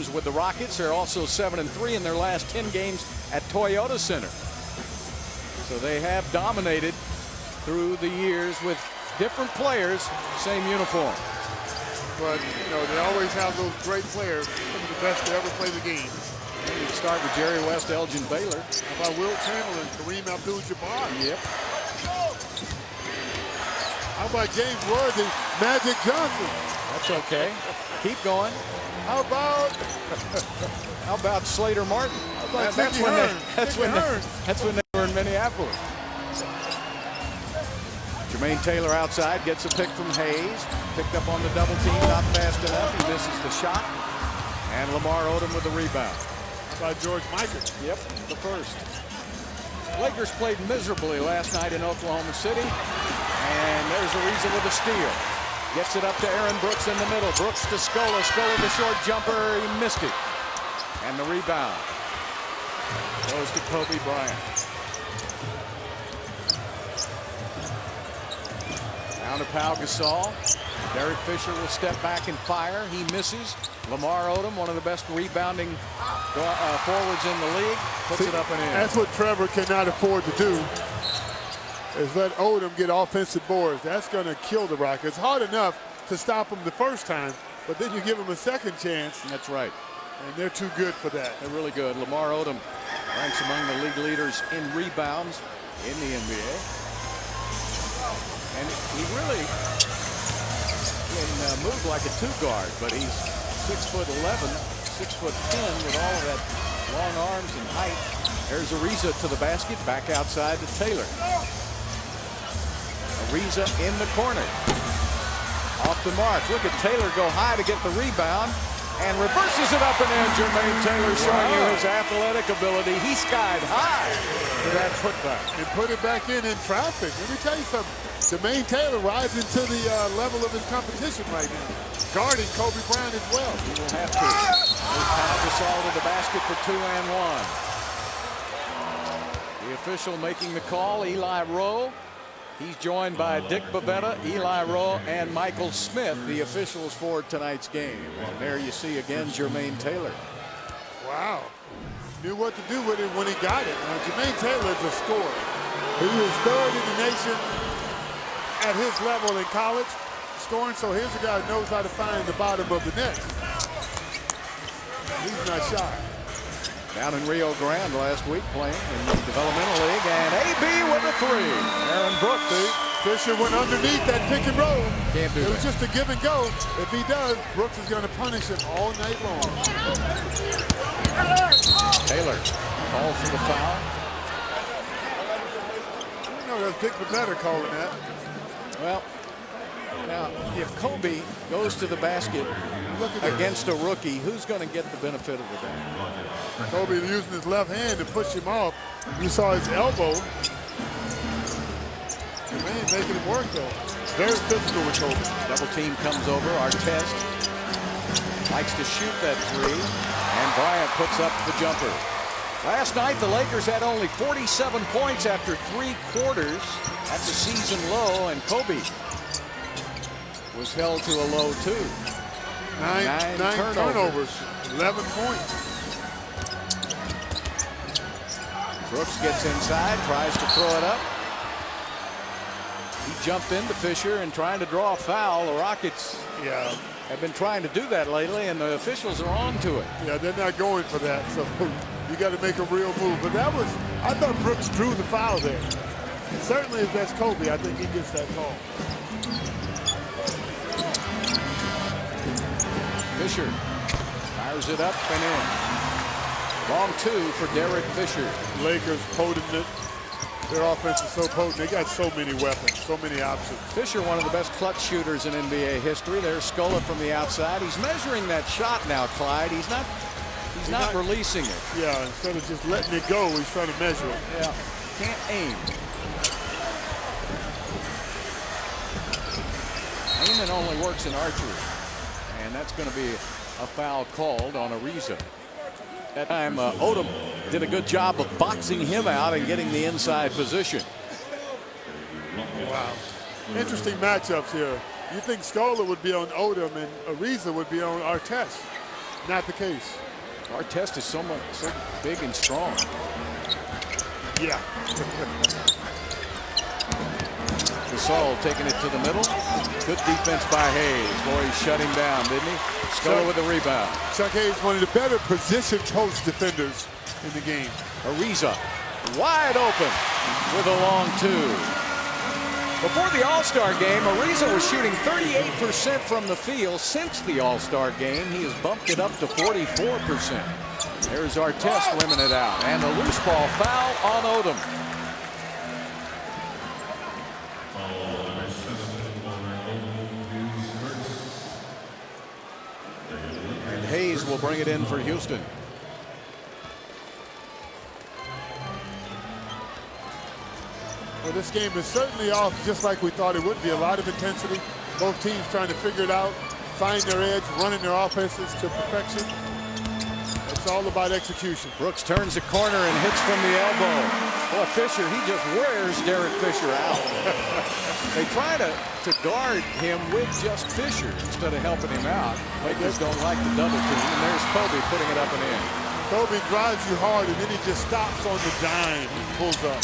games with the Rockets. They're also 7-3 in their last 10 games at Toyota Center. So they have dominated through the years with different players, same uniform. But, you know, they always have those great players, some of the best to ever play the game. We start with Jerry West, Elgin Baylor. How about Will Chamberlain, Kareem Abdul-Jabbar? Yep. How about James Worthy, Magic Johnson? That's okay. Keep going. How about Slater Martin? That's when they were in Minneapolis. Jermaine Taylor outside gets a pick from Hayes. Picked up on the double team, not fast enough. He misses the shot. And Lamar Odom with the rebound. How about George Michael? Yep, the first. Lakers played miserably last night in Oklahoma City. And there's Ariza with a steal. Gets it up to Aaron Brooks in the middle. Brooks to Scola. Scola the short jumper. He missed it. And the rebound goes to Kobe Bryant. Down to Pau Gasol. Derek Fisher will step back and fire. He misses. Lamar Odom, one of the best rebounding forwards in the league, puts it up and in. That's what Trevor cannot afford to do, is let Odom get offensive boards. That's going to kill the Rockets. Hard enough to stop them the first time, but then you give them a second chance. That's right. And they're too good for that. They're really good. Lamar Odom ranks among the league leaders in rebounds in the NBA. And he really can move like a two guard, but he's 6'11", 6'10", with all of that long arms and height. There's Ariza to the basket, back outside to Taylor. Ariza in the corner. Off the mark. Look at Taylor go high to get the rebound and reverses it up and in. Jermaine Taylor showing you his athletic ability. He skied high to that putback. And put it back in traffic. Let me tell you something. Jermaine Taylor rising to the level of his competition right now. Guarding Kobe Bryant as well. He will have to. There's Pau Gasol to the basket for 2 and 1. The official making the call, Eli Rowe. He's joined by Dick Bavetta, Eli Rowe, and Michael Smith, the officials for tonight's game. And there you see again Jermaine Taylor. Wow. Knew what to do with it when he got it. Now, Jermaine Taylor is a scorer. He was third in the nation at his level in college, scoring. So here's a guy who knows how to find the bottom of the net. He's not shy. Down in Rio Grande last week playing in the developmental league, and AB with a 3. Aaron Brooks. Fisher went underneath that pick and roll. Can't do it. It was that. just a give and go. If he does, Brooks is going to punish him all night long. Taylor calls for the foul. You know, that's Dick Bavetta calling that. Well, now, if Kobe goes to the basket against a rookie, who's going to get the benefit of the doubt? Kobe using his left hand to push him off. You saw his elbow. Man, making it work, though. Very physical with Kobe. Double team comes over. Artest likes to shoot that 3, and Bryant puts up the jumper. Last night, the Lakers had only 47 points after 3 quarters. That's a season low, and Kobe was held to a low, too. Nine turnovers, 11 points. Brooks gets inside, tries to throw it up. He jumped into Fisher and trying to draw a foul. The Rockets have been trying to do that lately, and the officials are on to it. Yeah, they're not going for that, so you got to make a real move. But that was, I thought Brooks drew the foul there. And certainly if that's Kobe, I think he gets that call. Fisher fires it up and in. Long 2 for Derek Fisher. Lakers potent it. Their offense is so potent. They got so many weapons, so many options. Fisher, one of the best clutch shooters in NBA history. There's Scola from the outside. He's measuring that shot now, Clyde. He's not releasing it. Yeah, instead of just letting it go, he's trying to measure it. Yeah, can't aim. Aiming only works in archery. And that's going to be a foul called on Ariza. That time, Odom did a good job of boxing him out and getting the inside position. Wow. Interesting matchups here. You think Scola would be on Odom and Ariza would be on Artest. not the case. Artest is so big and strong. Yeah. Gasol taking it to the middle. Good defense by Hayes. Boy, he shut him down, didn't he? Scola with the rebound. Chuck Hayes, one of the better position post defenders in the game. Ariza wide open with a long two. Before the All-Star game, Ariza was shooting 38% from the field. Since the All-Star game, he has bumped it up to 44%. There's Artest rimming it out. And a loose ball foul on Odom. And Hayes will bring it in for Houston. Well, this game is certainly off just like we thought it would be. A lot of intensity. Both teams trying to figure it out, find their edge, running their offenses to perfection. It's all about execution. Brooks turns the corner and hits from the elbow. Boy, Fisher, he just wears Derek Fisher out. They try to guard him with just Fisher instead of helping him out. Lakers don't like the double team, and there's Kobe putting it up and in. Kobe drives you hard, and then he just stops on the dime and pulls up.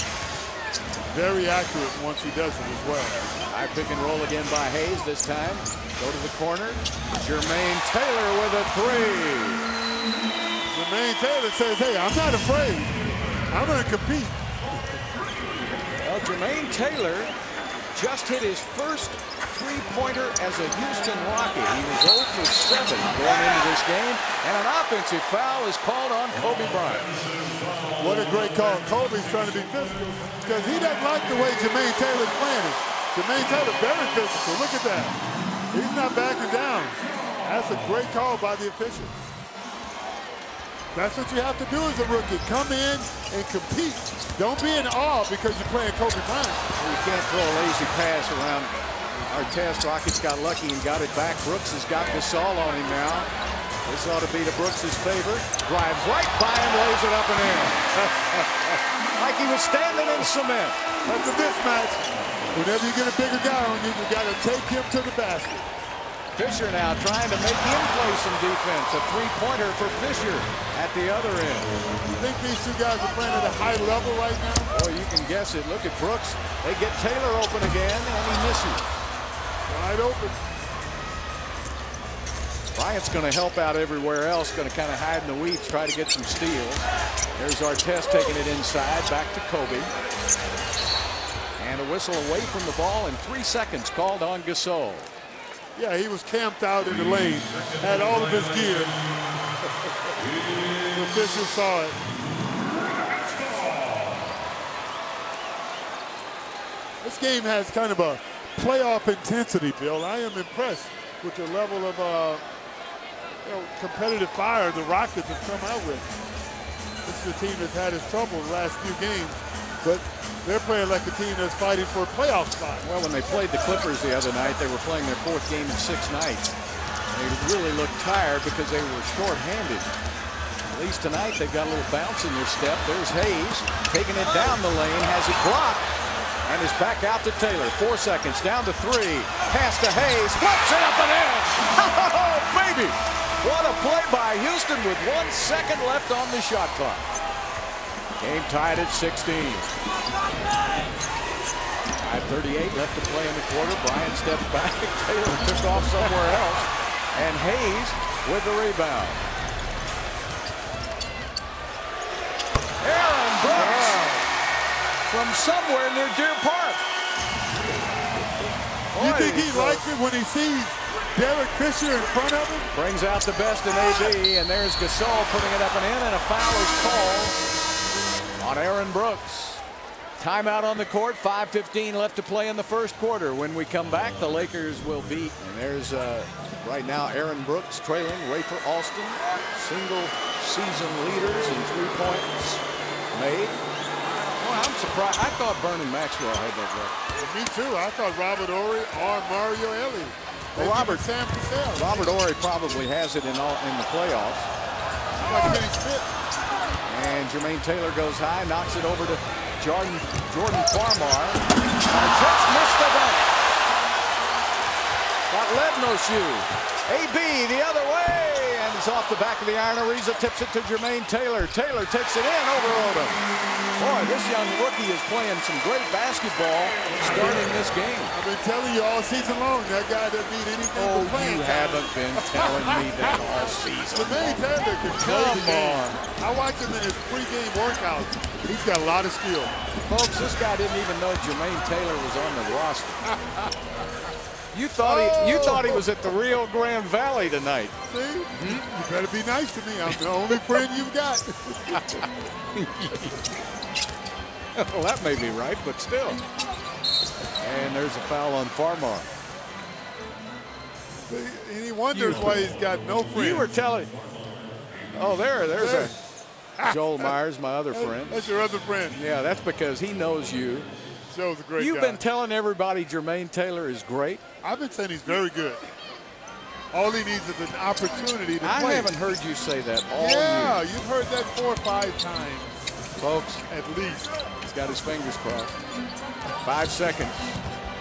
Very accurate once he does it as well. High pick and roll again by Hayes this time. Go to the corner. Jermaine Taylor with a three. Jermaine Taylor says, hey, I'm not afraid. I'm going to compete. Well, Jermaine Taylor just hit his first three-pointer as a Houston Rocket. He was 0 for 7 going into this game, and an offensive foul is called on Kobe Bryant. What a great call. Kobe's trying to be physical because he doesn't like the way Jermaine Taylor's playing it. Jermaine Taylor, very physical. Look at that. He's not backing down. That's a great call by the official. That's what you have to do as a rookie. Come in and compete. Don't be in awe because you're playing Kobe Bryant. You can't throw a lazy pass around Artest. Rockets got lucky and got it back. Brooks has got Gasol on him now. This ought to be to Brooks' favor. Drives right by him, lays it up and in. Like he was standing in cement. That's a mismatch. Whenever you get a bigger guy on you, you got to take him to the basket. Fisher now trying to make him play some defense. A three-pointer for Fisher at the other end. You think these two guys are playing at a high level right now? Boy, you can guess it. Look at Brooks. They get Taylor open again, and he misses. Wide open. Bryant's going to help out everywhere else. Going to kind of hide in the weeds, try to get some steals. There's Artest taking it inside, back to Kobe. And a whistle away from the ball, and 3 seconds called on Gasol. Yeah, he was camped out in the lane, had all of his gear. The official saw it. This game has kind of a playoff intensity, Bill. I am impressed with the level of competitive fire the Rockets have come out with. This is a team that's had its trouble the last few games, but they're playing like a team that's fighting for a playoff spot. Well, when they played the Clippers the other night, they were playing their 4th game in 6 nights. They really looked tired because they were short-handed. At least tonight, they've got a little bounce in their step. There's Hayes taking it down the lane, has it blocked, and is back out to Taylor. 4 seconds, down to 3. Pass to Hayes, flips it up and in. Oh, baby! What a play by Houston with 1 second left on the shot clock. Game tied at 16. 5:38 left to play in the quarter. Bryant steps back. Taylor took off somewhere else. And Hayes with the rebound. Aaron Brooks from somewhere near Deer Park. You think he likes it when he sees Derek Fisher in front of him? Brings out the best in AB, and there's Gasol putting it up and in, and a foul is called on Aaron Brooks. Timeout on the court, 5:15 left to play in the first quarter. When we come back, the Lakers will beat, and there's right now Aaron Brooks trailing Rafer Alston, single season leaders in 3 points made. Well, I'm surprised. I thought Vernon Maxwell had that record. Me too. I thought Robert Horry or Mario Elie. Well, Robert Horry probably has it in the playoffs. Like Kenny Smith. And Jermaine Taylor goes high, knocks it over to Jordan Farmar. Just missed the dunk. Got lead no shoe. AB the other way, and He's off the back of the iron. Ariza tips it to Jermaine Taylor. Taylor takes it in over Odom. Boy, this young rookie is playing some great basketball starting this game. I've been telling you all season long, that guy doesn't need anything Oh, but playing you time. haven't been telling me that all season. Jermaine Taylor can play Come the game. on. I watched him in his pregame workout. He's got a lot of skill. Folks, this guy didn't even know Jermaine Taylor was on the roster. You thought he was at the Rio Grande Valley tonight. See? You better be nice to me. I'm the only friend you've got. Well, that may be right, but still. And there's a foul on Farmar. See? And he wonders why he's got no friends. You were telling. Oh, there's a Joel Myers, my other friend. That's your other friend. Yeah, that's because he knows you. Joe's a great You've guy. been telling everybody Jermaine Taylor is great. I've been saying he's very good. All he needs is an opportunity to I play. haven't heard you say that all year. Yeah, you've heard that 4 or 5 times Folks, at least. he's got his fingers crossed. 5 seconds.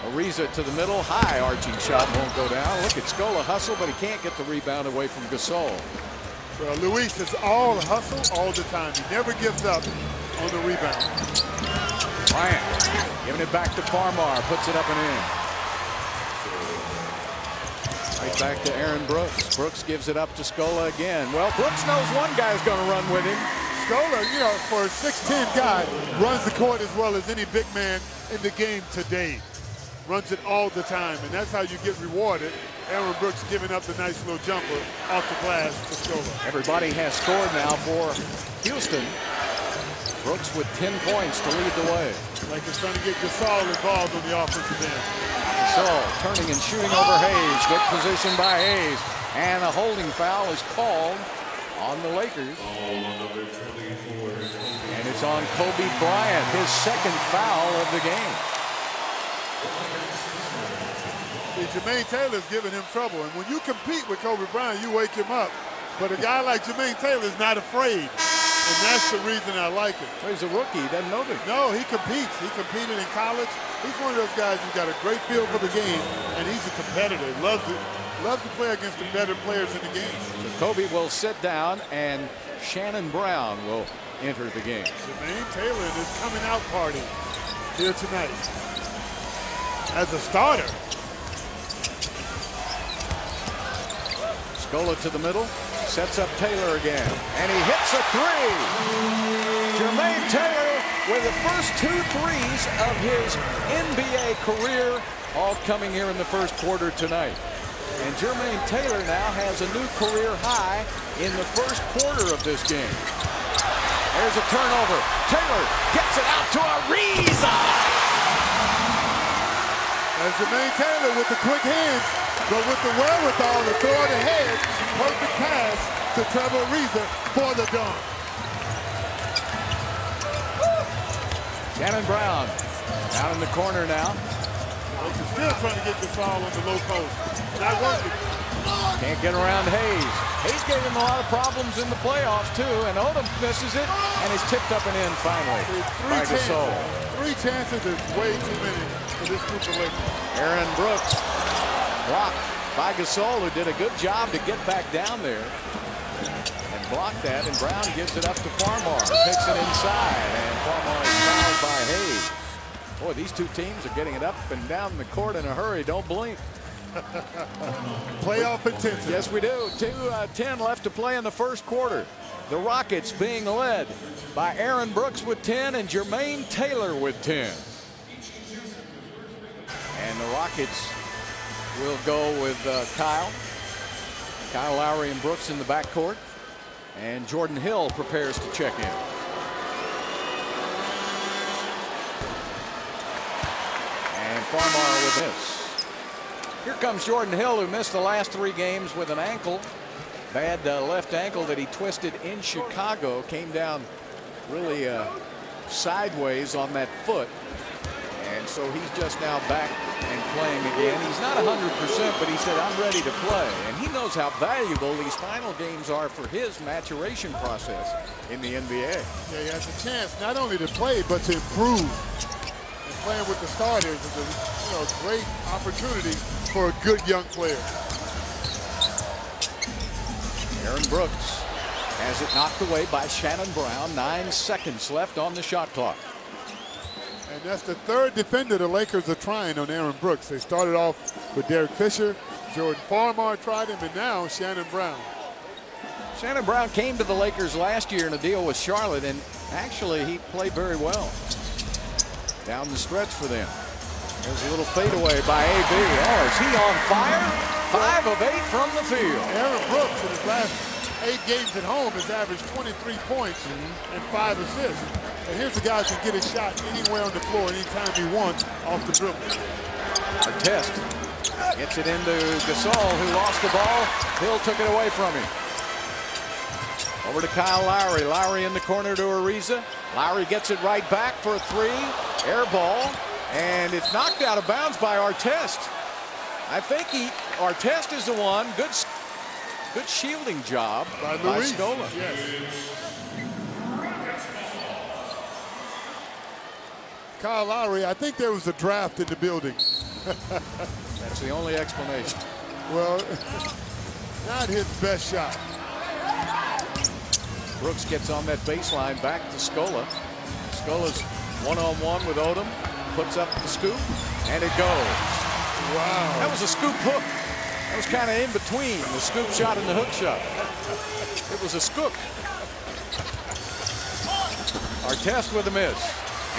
Ariza to the middle. High arching shot won't go down. Look at Scola hustle, but he can't get the rebound away from Gasol. Well, Luis is all hustle all the time. He never gives up on the rebound. Bryant giving it back to Farmar. Puts it up and in. Right back to Aaron Brooks. Brooks gives it up to Scola again. Well, Brooks knows one guy's going to run with him. Scola, you know, for a 6'10 guy, runs the court as well as any big man in the game today. Runs it all the time, and that's how you get rewarded. Aaron Brooks giving up the nice little jumper off the glass to Scola. Everybody has scored now for Houston. Brooks with 10 points to lead the way. Like he's trying to get Gasol involved on the offensive end. Gasol turning and shooting over Hayes. Good position by Hayes. And a holding foul is called on the Lakers. And it's on Kobe Bryant, his second foul of the game. See, Jermaine Taylor's giving him trouble. And when you compete with Kobe Bryant, you wake him up. But a guy like Jermaine Taylor's not afraid. And that's the reason I like him. Well, he's a rookie. He doesn't know this. No, he competes. He competed in college. He's one of those guys who's got a great feel for the game, and he's a competitor. Loves to play against the better players in the game. So Kobe will sit down, and Shannon Brown will enter the game. Jermaine Taylor in his coming out party here tonight as a starter. Scola to the middle, sets up Taylor again, and he hits a three. Jermaine Taylor with the first 2 threes of his NBA career, all coming here in the first quarter tonight. And Jermaine Taylor now has a new career high in the first quarter of this game. There's a turnover. Taylor gets it out to Ariza. As Jermaine Taylor with the quick hands, but with the wherewithal to throw it ahead. Perfect pass to Trevor Ariza for the dunk. Shannon Brown down in the corner now. Lakers still trying to get the foul on the low post. Not working. Can't get around Hayes. Hayes gave him a lot of problems in the playoffs too, and Odom misses it, and he's tipped up and in finally by Gasol. 3 chances is way too many for this group of Lakers. Aaron Brooks blocked by Gasol, who did a good job to get back down there and blocked that, and Brown gives it up to Farmar. Picks it inside, and Farmar is fouled by Hayes. Boy, these two teams are getting it up and down the court in a hurry. Don't blink. Playoff intensity. Yes, we do. 2:10 left to play in the first quarter. The Rockets being led by Aaron Brooks with 10 and Jermaine Taylor with 10. And the Rockets will go with Kyle Lowry and Brooks in the backcourt. And Jordan Hill prepares to check in. And Farmar with this. Here comes Jordan Hill, who missed the last 3 games with an ankle. Bad left ankle that he twisted in Chicago. Came down really sideways on that foot. And so he's just now back and playing again. He's not 100%, but he said, I'm ready to play. And he knows how valuable these final games are for his maturation process in the NBA. Yeah, he has a chance not only to play, but to improve. And playing with the starters is a great opportunity for a good young player. Aaron Brooks has it knocked away by Shannon Brown. 9 seconds left on the shot clock. And that's the third defender the Lakers are trying on Aaron Brooks. They started off with Derek Fisher, Jordan Farmar tried him, and now Shannon Brown. Shannon Brown came to the Lakers last year in a deal with Charlotte, and actually he played very well down the stretch for them. There's a little fadeaway by A.B. Oh, is he on fire? 5 of 8 from the field. Aaron Brooks in his last 8 games at home has averaged 23 points and 5 assists. And here's a guy who can get a shot anywhere on the floor anytime he wants off the dribble. Artest gets it into Gasol, who lost the ball. Hill took it away from him. Over to Kyle Lowry. Lowry in the corner to Ariza. Lowry gets it right back for a 3. Air ball. And it's knocked out of bounds by Artest. I think Artest is the one. Good shielding job by Scola. Yes. Kyle Lowry, I think there was a draft in the building. That's the only explanation. Well, not his best shot. Brooks gets on that baseline back to Scola. Scola's one-on-one with Odom. Puts up the scoop, and it goes. Wow. That was a scoop hook. That was kind of in between the scoop shot and the hook shot. It was a scoop. Artest with a miss.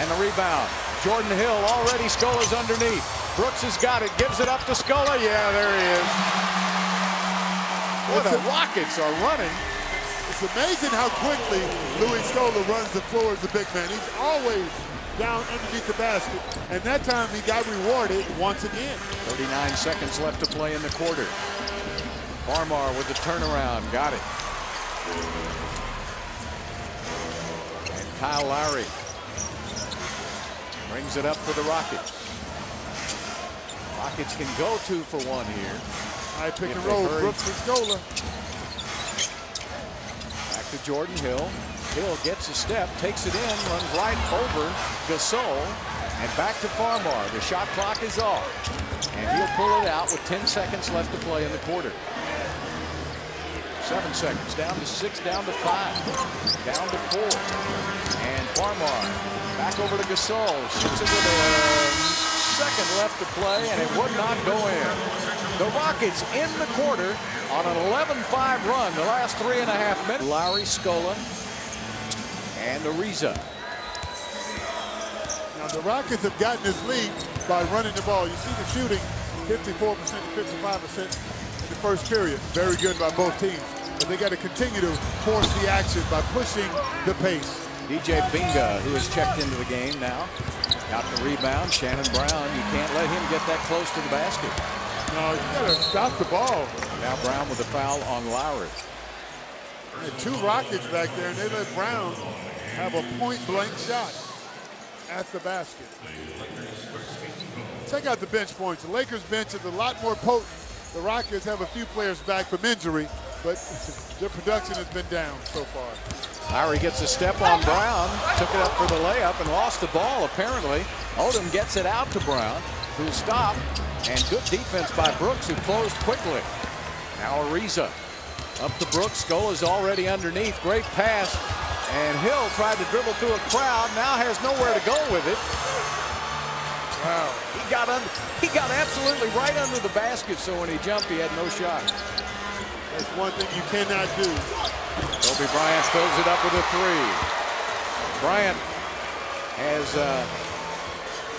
And the rebound. Jordan Hill already. Scola's underneath. Brooks has got it. Gives it up to Scola. Yeah, there he is. Boy, the Rockets are running. It's amazing how quickly Louis Scola runs the floor as a big man. He's always down underneath the basket. And that time he got rewarded once again. 39 seconds left to play in the quarter. Farmar with the turnaround. Got it. And Kyle Lowry brings it up for the Rockets. Rockets can go 2 for 1 here. High pick and roll, Brooks and Scola. Back to Jordan Hill. Hill gets a step, takes it in, runs right over Gasol, and back to Farmar. The shot clock is off, and he'll pull it out with 10 seconds left to play in the quarter. 7 seconds, down to 6, down to 5, down to 4, and Farmar back over to Gasol. Shoots it with a second left to play, and it would not go in. The Rockets in the quarter on an 11-5 run. The last 3.5 minutes. Lowry, Scola, and Ariza. Now the Rockets have gotten this lead by running the ball. You see the shooting, 54% to 55% in the first period. Very good by both teams. But they got to continue to force the action by pushing the pace. DJ Binga, who has checked into the game now, got the rebound. Shannon Brown, you can't let him get that close to the basket. No, you got to stop the ball. Now Brown with a foul on Lowry. And 2 Rockets back there, and they let Brown have a point-blank shot at the basket. Check out the bench points. The Lakers bench is a lot more potent. The Rockets have a few players back from injury, but their production has been down so far. Lowry gets a step on Brown, took it up for the layup and lost the ball apparently. Odom gets it out to Brown, who stopped, and good defense by Brooks, who closed quickly. Now Ariza up to Brooks. Scola's already underneath. Great pass. And Hill tried to dribble through a crowd. Now has nowhere to go with it. Wow. He got absolutely right under the basket, so when he jumped, he had no shot. That's one thing you cannot do. Kobe Bryant fills it up with a 3. Bryant has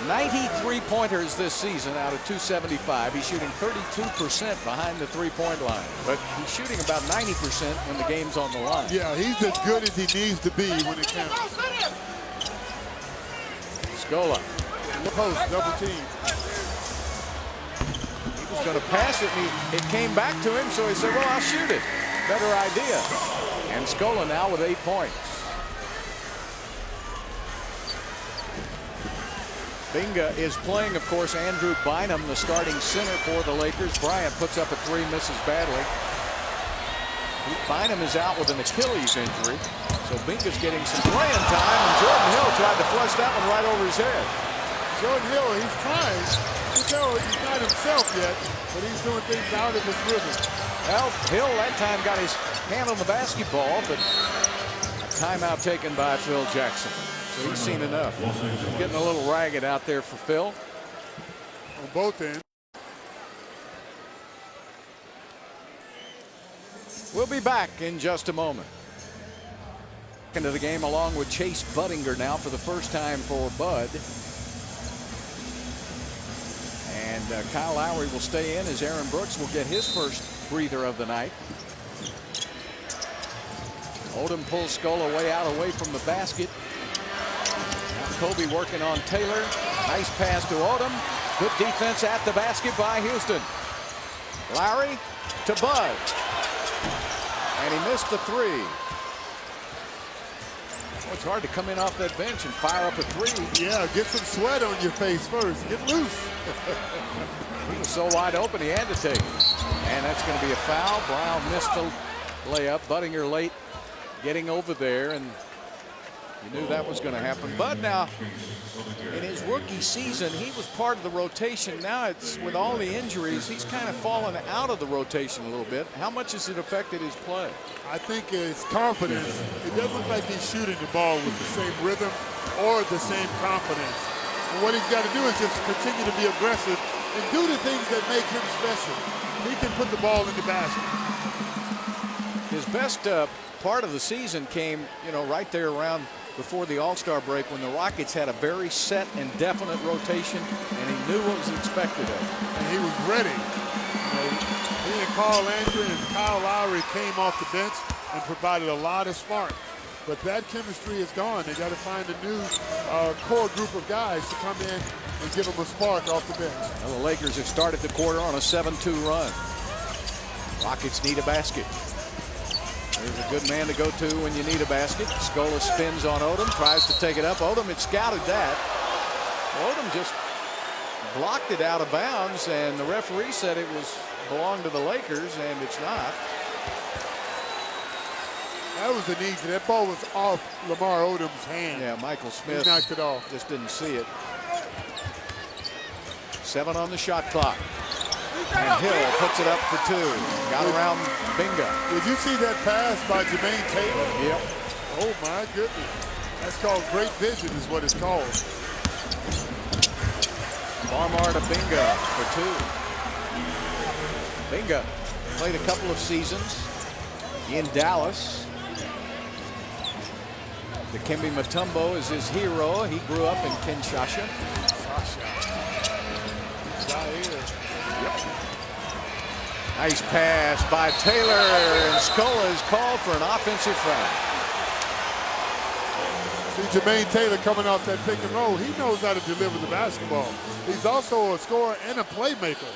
93 pointers this season out of 275. He's shooting 32% behind the 3-point line, but he's shooting about 90% when the game's on the line. Yeah, he's as good as he needs to be when it counts. Scola. Post, double team. He was going to pass it, and it came back to him, so he said, well, I'll shoot it. Better idea. And Scola now with 8 points. Binga is playing, of course, Andrew Bynum, the starting center for the Lakers. Bryant puts up a 3, misses badly. Bynum is out with an Achilles injury, so Binga's getting some playing time, and Jordan Hill tried to flush that one right over his head. Jordan Hill, he's trying. You can tell he's not himself yet, but he's doing things out of his rhythm. Well, Hill that time got his hand on the basketball, but a timeout taken by Phil Jackson. So he's seen enough. Getting a little ragged out there for Phil. On both ends. We'll be back in just a moment. Into the game along with Chase Budinger now for the first time for Bud. And Kyle Lowry will stay in as Aaron Brooks will get his first breather of the night. Odom pulls Scola way out away from the basket. Now Kobe working on Taylor. Nice pass to Odom. Good defense at the basket by Houston. Lowry to Bud. And he missed the three. Oh, it's hard to come in off that bench and fire up a three. Yeah, get some sweat on your face first. Get loose. He was so wide open he had to take it. And that's going to be a foul. Brown missed the layup. Budinger late getting over there, and you knew that was going to happen. Bud now, in his rookie season, he was part of the rotation. Now it's with all the injuries, he's kind of fallen out of the rotation a little bit. How much has it affected his play? I think his confidence, it doesn't look like he's shooting the ball with the same rhythm or the same confidence. And what he's got to do is just continue to be aggressive and do the things that make him special. He can put the ball in the basket. His best part of the season came, right there around before the All-Star break when the Rockets had a very set and definite rotation, and he knew what was expected of him. And he was ready. He and Carl Landry and Kyle Lowry came off the bench and provided a lot of spark. But that chemistry is gone. They got to find a new core group of guys to come in and give them a spark off the bench. Well, the Lakers have started the quarter on a 7-2 run. Rockets need a basket. There's a good man to go to when you need a basket. Scola spins on Odom, tries to take it up. Odom had scouted that. Odom just blocked it out of bounds, and the referee said it belonged to the Lakers, and it's not. That was an easy. That ball was off Lamar Odom's hand. Yeah, Michael Smith he knocked it off. Just didn't see it. 7 on the shot clock. And Hill puts it up for 2. Got around Binga. Did you see that pass by Jermaine Taylor? Yep. Oh, my goodness. That's called great vision is what it's called. Farmar to Binga for 2. Binga played a couple of seasons in Dallas. Dikembe Mutombo is his hero. He grew up in Kinshasa. Yep. Nice pass by Taylor, and Scola is called for an offensive foul. See Jermaine Taylor coming off that pick and roll. He knows how to deliver the basketball. He's also a scorer and a playmaker.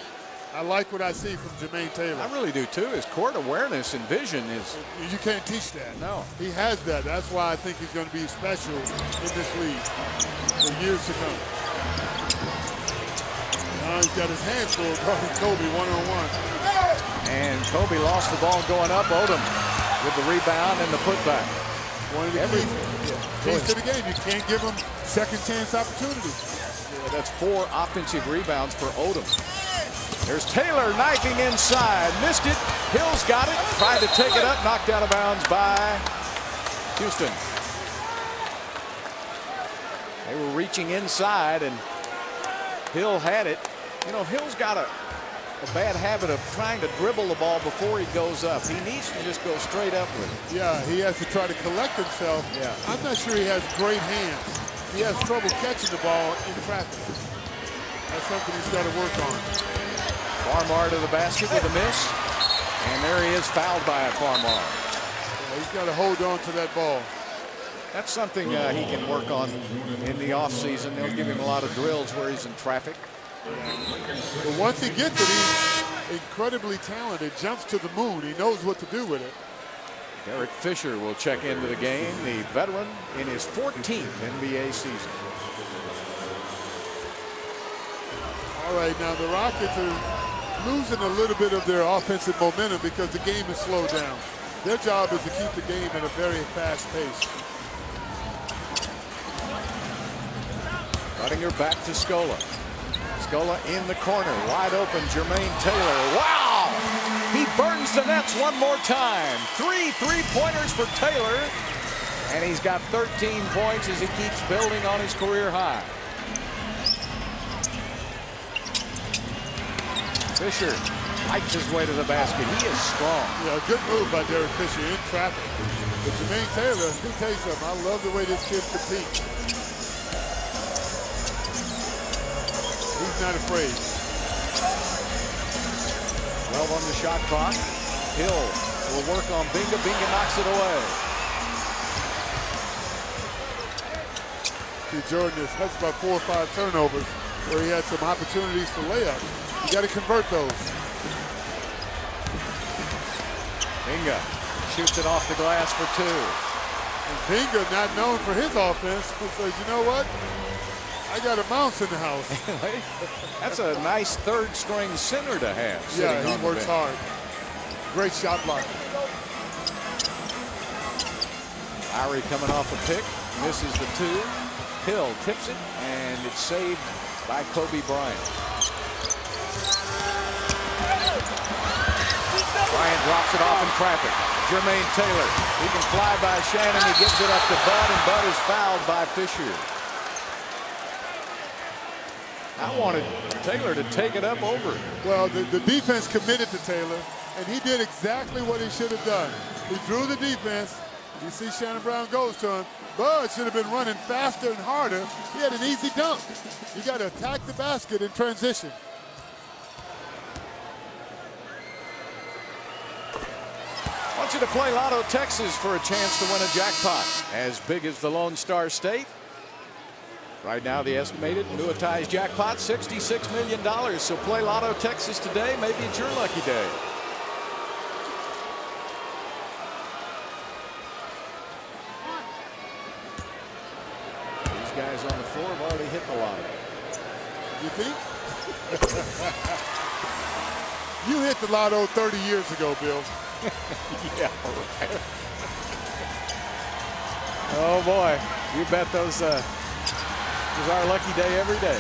I like what I see from Jermaine Taylor. I really do too. His court awareness and vision is... You can't teach that. No. He has that. That's why I think he's going to be special in this league for years to come. Now he's got his hands full guarding Kobe one-on-one. And Kobe lost the ball going up. Odom with the rebound and the putback. One of the keys to the game. You can't give him second chance opportunities. Yeah, that's 4 offensive rebounds for Odom. There's Taylor knifing inside. Missed it. Hill's got it. Tried to take it up. Knocked out of bounds by Houston. They were reaching inside, and Hill had it. Hill's got a bad habit of trying to dribble the ball before he goes up. He needs to just go straight up with it. Yeah, he has to try to collect himself. Yeah. I'm not sure he has great hands. He has trouble catching the ball in traffic. That's something he's got to work on. Farmar to the basket with a miss. And there he is, fouled by Farmar. Yeah, he's got to hold on to that ball. That's something he can work on in the offseason. They'll give him a lot of drills where he's in traffic. But once he gets it, he's incredibly talented. Jumps to the moon. He knows what to do with it. Derek Fisher will check into the game, the veteran in his 14th NBA season. All right, now the Rockets are losing a little bit of their offensive momentum because the game is slowed down. Their job is to keep the game at a very fast pace. Budinger back to Scola. Scola in the corner, wide open, Jermaine Taylor. Wow! He burns the nets one more time. 3 3-pointers for Taylor. And he's got 13 points as he keeps building on his career high. Fisher fights his way to the basket. He is strong. Yeah, good move by Derek Fisher in traffic. But Jermaine Taylor, let me tell you something. I love the way this kid competes. He's not afraid. 12 on the shot clock. Hill will work on Binga. Binga knocks it away. See, Jordan has about 4 or 5 turnovers where he had some opportunities for layups. You got to convert those. Binga shoots it off the glass for 2. And Binga, not known for his offense, says, you know what? I got a mouse in the house. That's a nice third-string center to have. Yeah, he works hard. Great shot blocking. Lowry coming off a pick, misses the 2. Hill tips it, and it's saved by Kobe Bryant. Bryant drops it off in traffic. Jermaine Taylor, he can fly by Shannon. He gives it up to Bud, and Bud is fouled by Fisher. I wanted Taylor to take it up over. Well, the defense committed to Taylor, and he did exactly what he should have done. He drew the defense. You see Shannon Brown goes to him. Bud should have been running faster and harder. He had an easy dunk. You got to attack the basket in transition. I want you to play Lotto Texas for a chance to win a jackpot as big as the Lone Star State. Right now, the estimated annuitized jackpot, $66 million. So play Lotto Texas today. Maybe it's your lucky day. These guys on the floor have already hit the lotto. You think? You hit the lotto 30 years ago, Bill. Yeah, right. Oh boy, you bet those is our lucky day every day.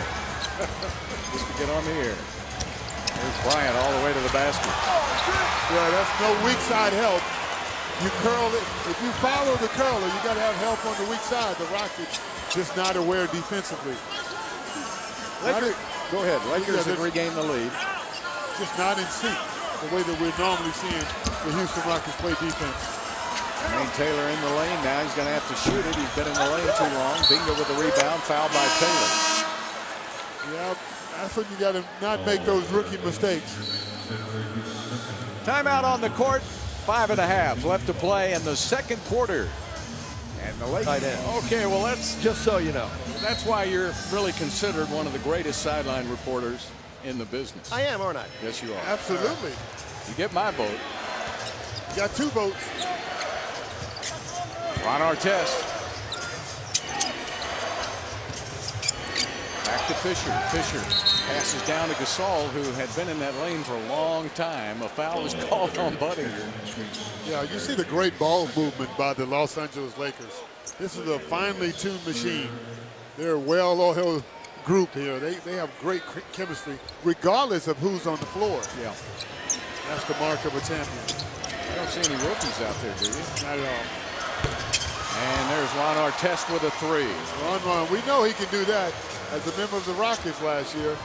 Just to get on the air. There's Bryant all the way to the basket. Yeah, that's no weak side help. You curl it. If you follow the curler, you got to have help on the weak side. The Rockets just not aware defensively. Go ahead. Lakers have regained the lead. Just not in sync the way that we're normally seeing the Houston Rockets play defense. Jermaine Taylor in the lane now. He's going to have to shoot it. He's been in the lane too long. Binga with the rebound. Fouled by Taylor. Yeah, that's when you got to not make those rookie mistakes. Timeout on the court. 5.5 left to play in the second quarter. And the Lakers. Okay, well, that's just so you know. That's why you're really considered one of the greatest sideline reporters in the business. I am, aren't I? Yes, you are. Absolutely. You get my vote. You got 2 votes. Ron Artest. Back to Fisher. Fisher passes down to Gasol, who had been in that lane for a long time. A foul was called on Budinger. Yeah, you see the great ball movement by the Los Angeles Lakers. This is a finely tuned machine. They're a well-oiled group here. They have great chemistry, regardless of who's on the floor. Yeah. That's the mark of a champion. I don't see any rookies out there, do you? Not at all. And there's Ron Artest with a 3. Ron, we know he can do that. As a member of the Rockets last year,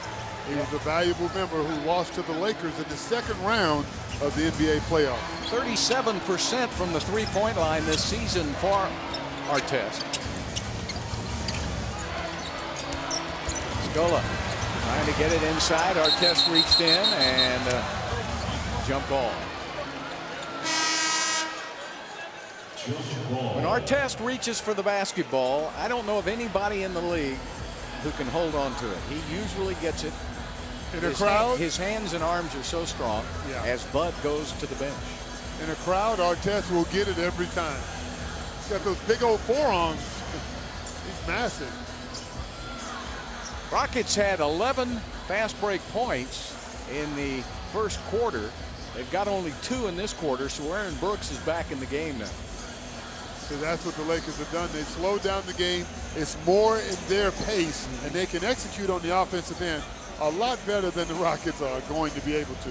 he was a valuable member who lost to the Lakers in the second round of the NBA playoffs. 37% from the three-point line this season for Artest. Scola trying to get it inside. Artest reached in and jump ball. When Artest reaches for the basketball, I don't know of anybody in the league who can hold on to it. He usually gets it. In a crowd? His hands and arms are so strong as Bud goes to the bench. In a crowd, Artest will get it every time. He's got those big old forearms. He's massive. Rockets had 11 fast break points in the first quarter. They've got only 2 in this quarter, so Aaron Brooks is back in the game now. So that's what the Lakers have done. They slowed down the game. It's more in their pace, and they can execute on the offensive end a lot better than the Rockets are going to be able to.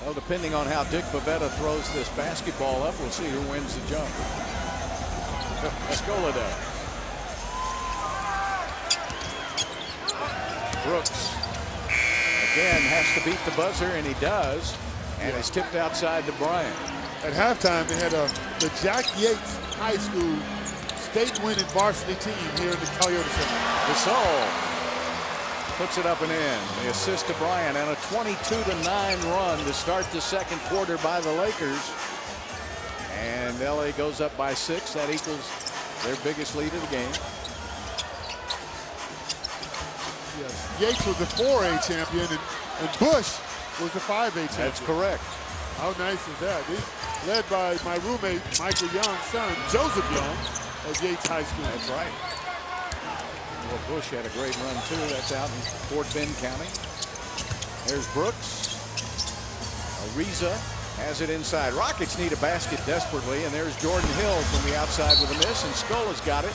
Well, depending on how Dick Bavetta throws this basketball up, we'll see who wins the jump. Scola does. Brooks again has to beat the buzzer, and he does. And it's tipped outside to Bryant. At halftime, they had the Jack Yates High School state-winning varsity team here in the Toyota Center. Gasol puts it up and in. The assist to Bryant, and a 22-9 run to start the second quarter by the Lakers. And LA goes up by 6. That equals their biggest lead of the game. Yes. Yates was the 4A champion, and Bush was the 5A champion. That's correct. How nice is that? He's led by my roommate, Michael Young's son, Joseph Young, at Yates High School. That's right. Well, Bush had a great run, too. That's out in Fort Bend County. There's Brooks. Ariza has it inside. Rockets need a basket desperately, and there's Jordan Hill from the outside with a miss, and Scola's got it.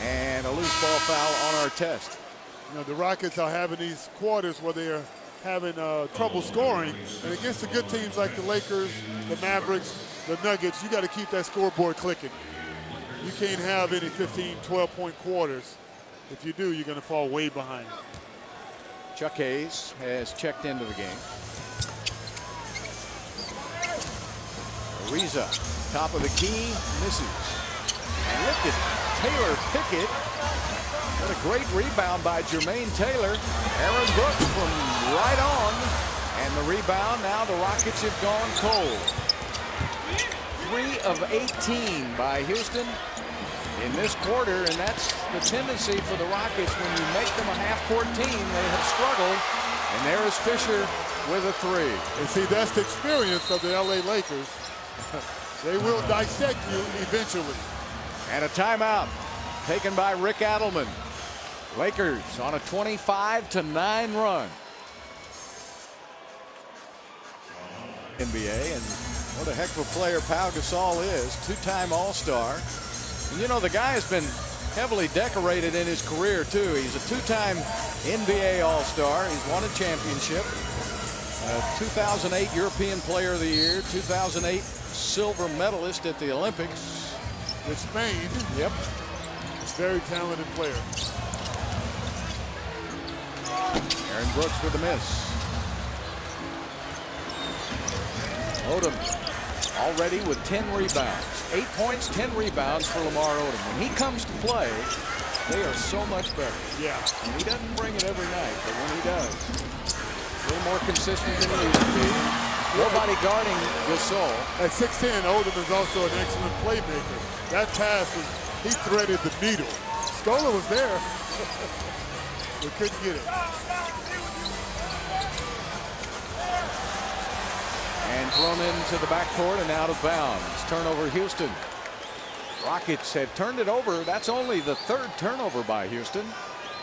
And a loose ball foul on our test. You know, the Rockets are having these quarters where they're having trouble scoring, and against the good teams like the Lakers, the Mavericks, the Nuggets, you got to keep that scoreboard clicking. You can't have any 15, 12-point quarters. If you do, you're going to fall way behind. Chuck Hayes has checked into the game. Ariza, top of the key, misses. And look at Taylor Pickett. What a great rebound by Jermaine Taylor. Aaron Brooks from right on. And the rebound, now the Rockets have gone cold. 3 of 18 by Houston in this quarter, and that's the tendency for the Rockets. When you make them a half-court team, they have struggled. And there is Fisher with a 3. And see, that's the experience of the LA Lakers. They will dissect you eventually. And a timeout taken by Rick Adelman. Lakers on a 25-9 run. NBA, and what a heck of a player Pau Gasol is. 2-time All-Star. And you know, the guy has been heavily decorated in his career, too. He's a 2-time NBA All-Star. He's won a championship. 2008 European Player of the Year. 2008 silver medalist at the Olympics. With Spain. Yep. Very talented player. Aaron Brooks with a miss. Odom already with 10 rebounds. 8 points, 10 rebounds for Lamar Odom. When he comes to play, they are so much better. Yeah. And he doesn't bring it every night, but when he does, a little more consistent than he used to be. Nobody guarding Gasol. At 6'10", Odom is also an excellent playmaker. That pass, he threaded the needle. Scola was there, but couldn't get it. And thrown into the backcourt and out of bounds. Turnover Houston. Rockets have turned it over. That's only the 3rd turnover by Houston.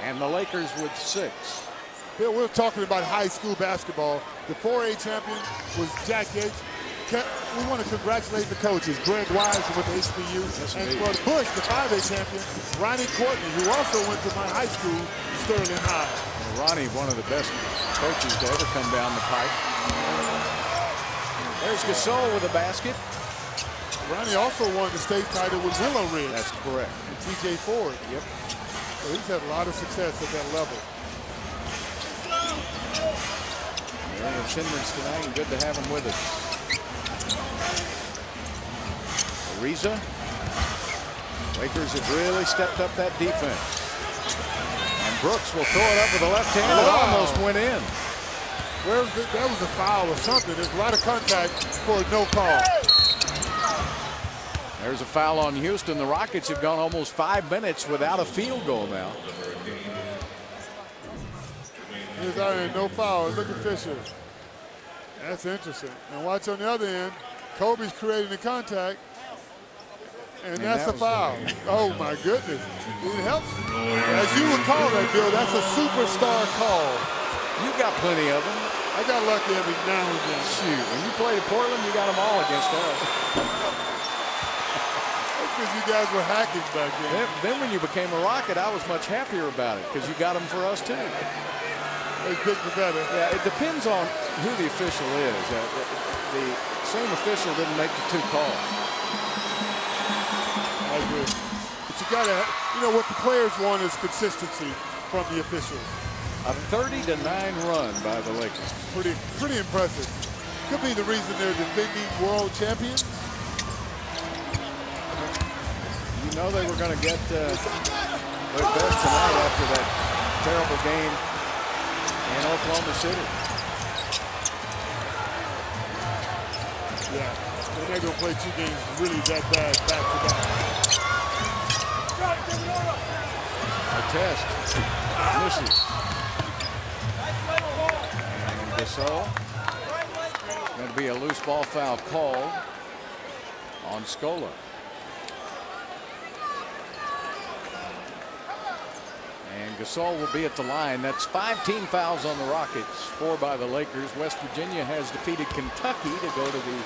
And the Lakers with 6. Bill, we're talking about high school basketball. The 4A champion was Jack Yates. We want to congratulate the coaches, Greg Wise with HBU, and for Bush, the 5A champion, Ronnie Courtney, who also went to my high school, Sterling High. Ronnie, one of the best coaches to ever come down the pipe. There's Gasol with a basket. Ronnie also won the state title with Willow Ridge. That's correct. And TJ Ford. Yep. So he's had a lot of success at that level. They're in attendance tonight, and good to have him with us. Ariza. Lakers have really stepped up that defense. And Brooks will throw it up with the left hand. It almost went in. Where was it? That was a foul or something. There's a lot of contact for a no call. There's a foul on Houston. The Rockets have gone almost 5 minutes without a field goal now. Here's Iron, no foul. Look at Fisher. That's interesting. And watch on the other end. Kobe's creating the contact. And that's a foul. Oh, my goodness. It helps. As you would call that, Bill, that's a superstar call. You got plenty of them. I got lucky every now and then. Shoot, when you played at Portland, you got them all against us. That's because you guys were hacking back then. Then when you became a Rocket, I was much happier about it because you got them for us too. It's good for better. Yeah, it depends on who the official is. The same official didn't make the 2 calls. I agree. But you gotta, you know, what the players want is consistency from the officials. A 30-9 run by the Lakers. Pretty impressive. Could be the reason they're defending world champions. You know they were going to get their best tonight after that terrible game in Oklahoma City. Yeah, they're not going to play 2 games really that bad back to back. Test misses. And Gasol. Going to be a loose ball foul called on Scola. And Gasol will be at the line. That's 5 team fouls on the Rockets, 4 by the Lakers. West Virginia has defeated Kentucky to go to the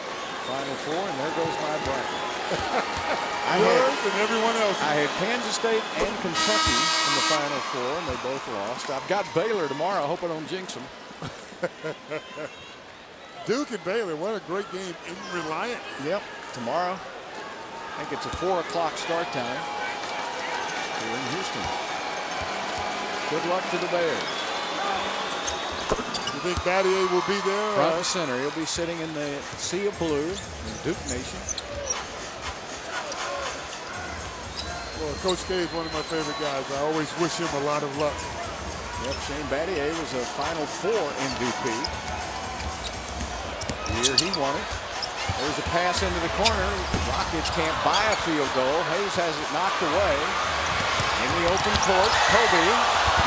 Final Four, and there goes my bracket. And everyone else. I had Kansas State and Kentucky in the Final Four, and they both lost. I've got Baylor tomorrow. I hope I don't jinx them. Duke and Baylor, what a great game in Reliant. Yep, tomorrow. I think it's a 4 o'clock start time here in Houston. Good luck to the Bears. You think Battier will be there? Front and center. He'll be sitting in the sea of blue in Duke Nation. Well, Coach K is one of my favorite guys. I always wish him a lot of luck. Yep, Shane Battier was a Final Four MVP. The year he won it. There's a pass into the corner. The Rockets can't buy a field goal. Hayes has it knocked away. In the open court, Kobe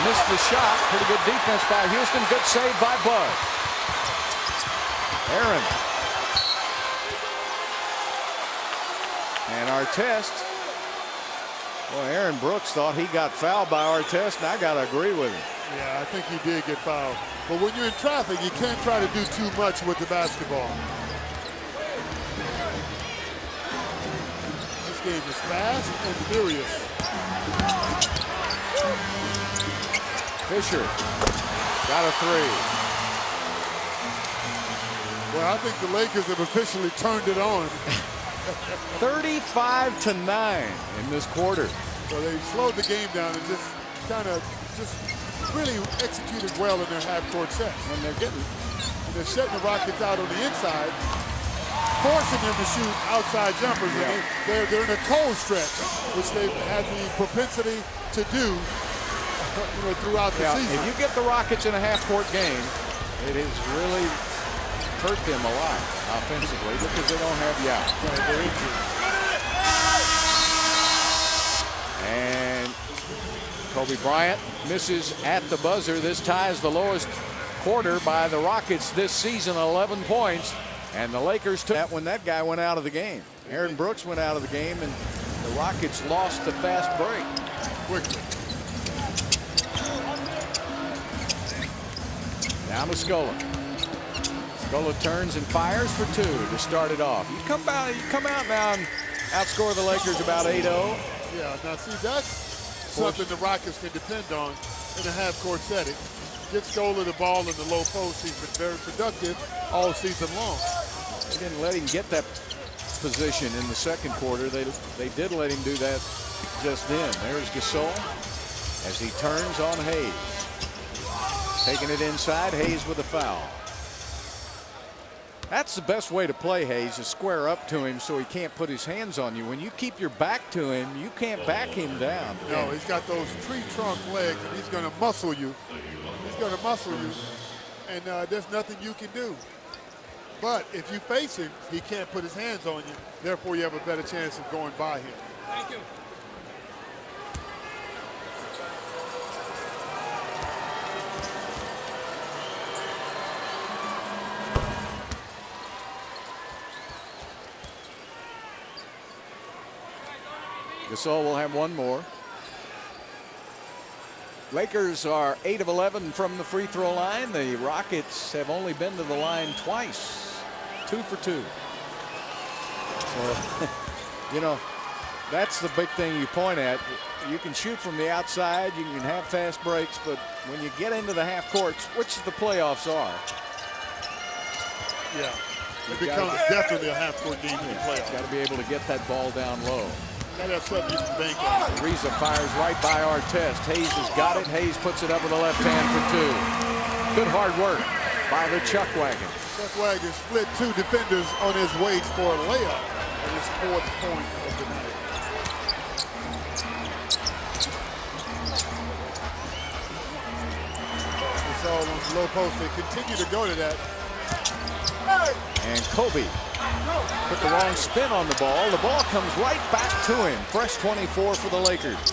missed the shot. Pretty good defense by Houston. Good save by Bud. Aaron. And Artest. Well, Aaron Brooks thought he got fouled by Artest, and I got to agree with him. Yeah, I think he did get fouled. But when you're in traffic, you can't try to do too much with the basketball. This game is fast and furious. Fisher got a 3. Well, I think the Lakers have officially turned it on. 35-9 in this quarter. So they slowed the game down and just really executed well in their half-court sets. And they're setting the Rockets out on the inside, forcing them to shoot outside jumpers. Yeah. And they're in a cold stretch, which they've had the propensity to do throughout the season. If you get the Rockets in a half-court game, it has really hurt them a lot offensively because they don't have Yao. Right, they're injured. And Kobe Bryant misses at the buzzer. This ties the lowest quarter by the Rockets this season, 11 points. And the Lakers took that when that guy went out of the game. Aaron Brooks went out of the game, and the Rockets lost the fast break. Quickly. Now to Scola. Scola turns and fires for 2 to start it off. You come out now and outscore the Lakers about 8-0. Yeah, now see, that's something the Rockets can depend on in a half-court setting. Get Scola the ball in the low post. He's been very productive all season long. They didn't let him get that position in the second quarter. They did let him do that just then. There's Gasol as he turns on Hayes. Taking it inside, Hayes with a foul. That's the best way to play Hayes, is square up to him so he can't put his hands on you. When you keep your back to him, you can't back him down. No, he's got those tree trunk legs, and he's going to muscle you. He's going to muscle you, and there's nothing you can do. But if you face him, he can't put his hands on you. Therefore, you have a better chance of going by him. Thank you. Gasol will have one more. Lakers are 8 of 11 from the free throw line. The Rockets have only been to the line twice. 2 for 2. So, that's the big thing you point at. You can shoot from the outside, you can have fast breaks, but when you get into the half courts, which the playoffs are, Yeah. It becomes definitely a half-court game in the playoffs. Got to be able to get that ball down low. Got to have something you can bank on. Ariza fires right by Artest. Hayes has got it. Hayes puts it up with the left hand for two. Good hard work by the Chuck Wagon. Chuck Wagon split two defenders on his way for a layup at his fourth point of the night. It's all on the low post. They continue to go to that. And Kobe put the wrong spin on the ball. The ball comes right back to him. Fresh 24 for the Lakers.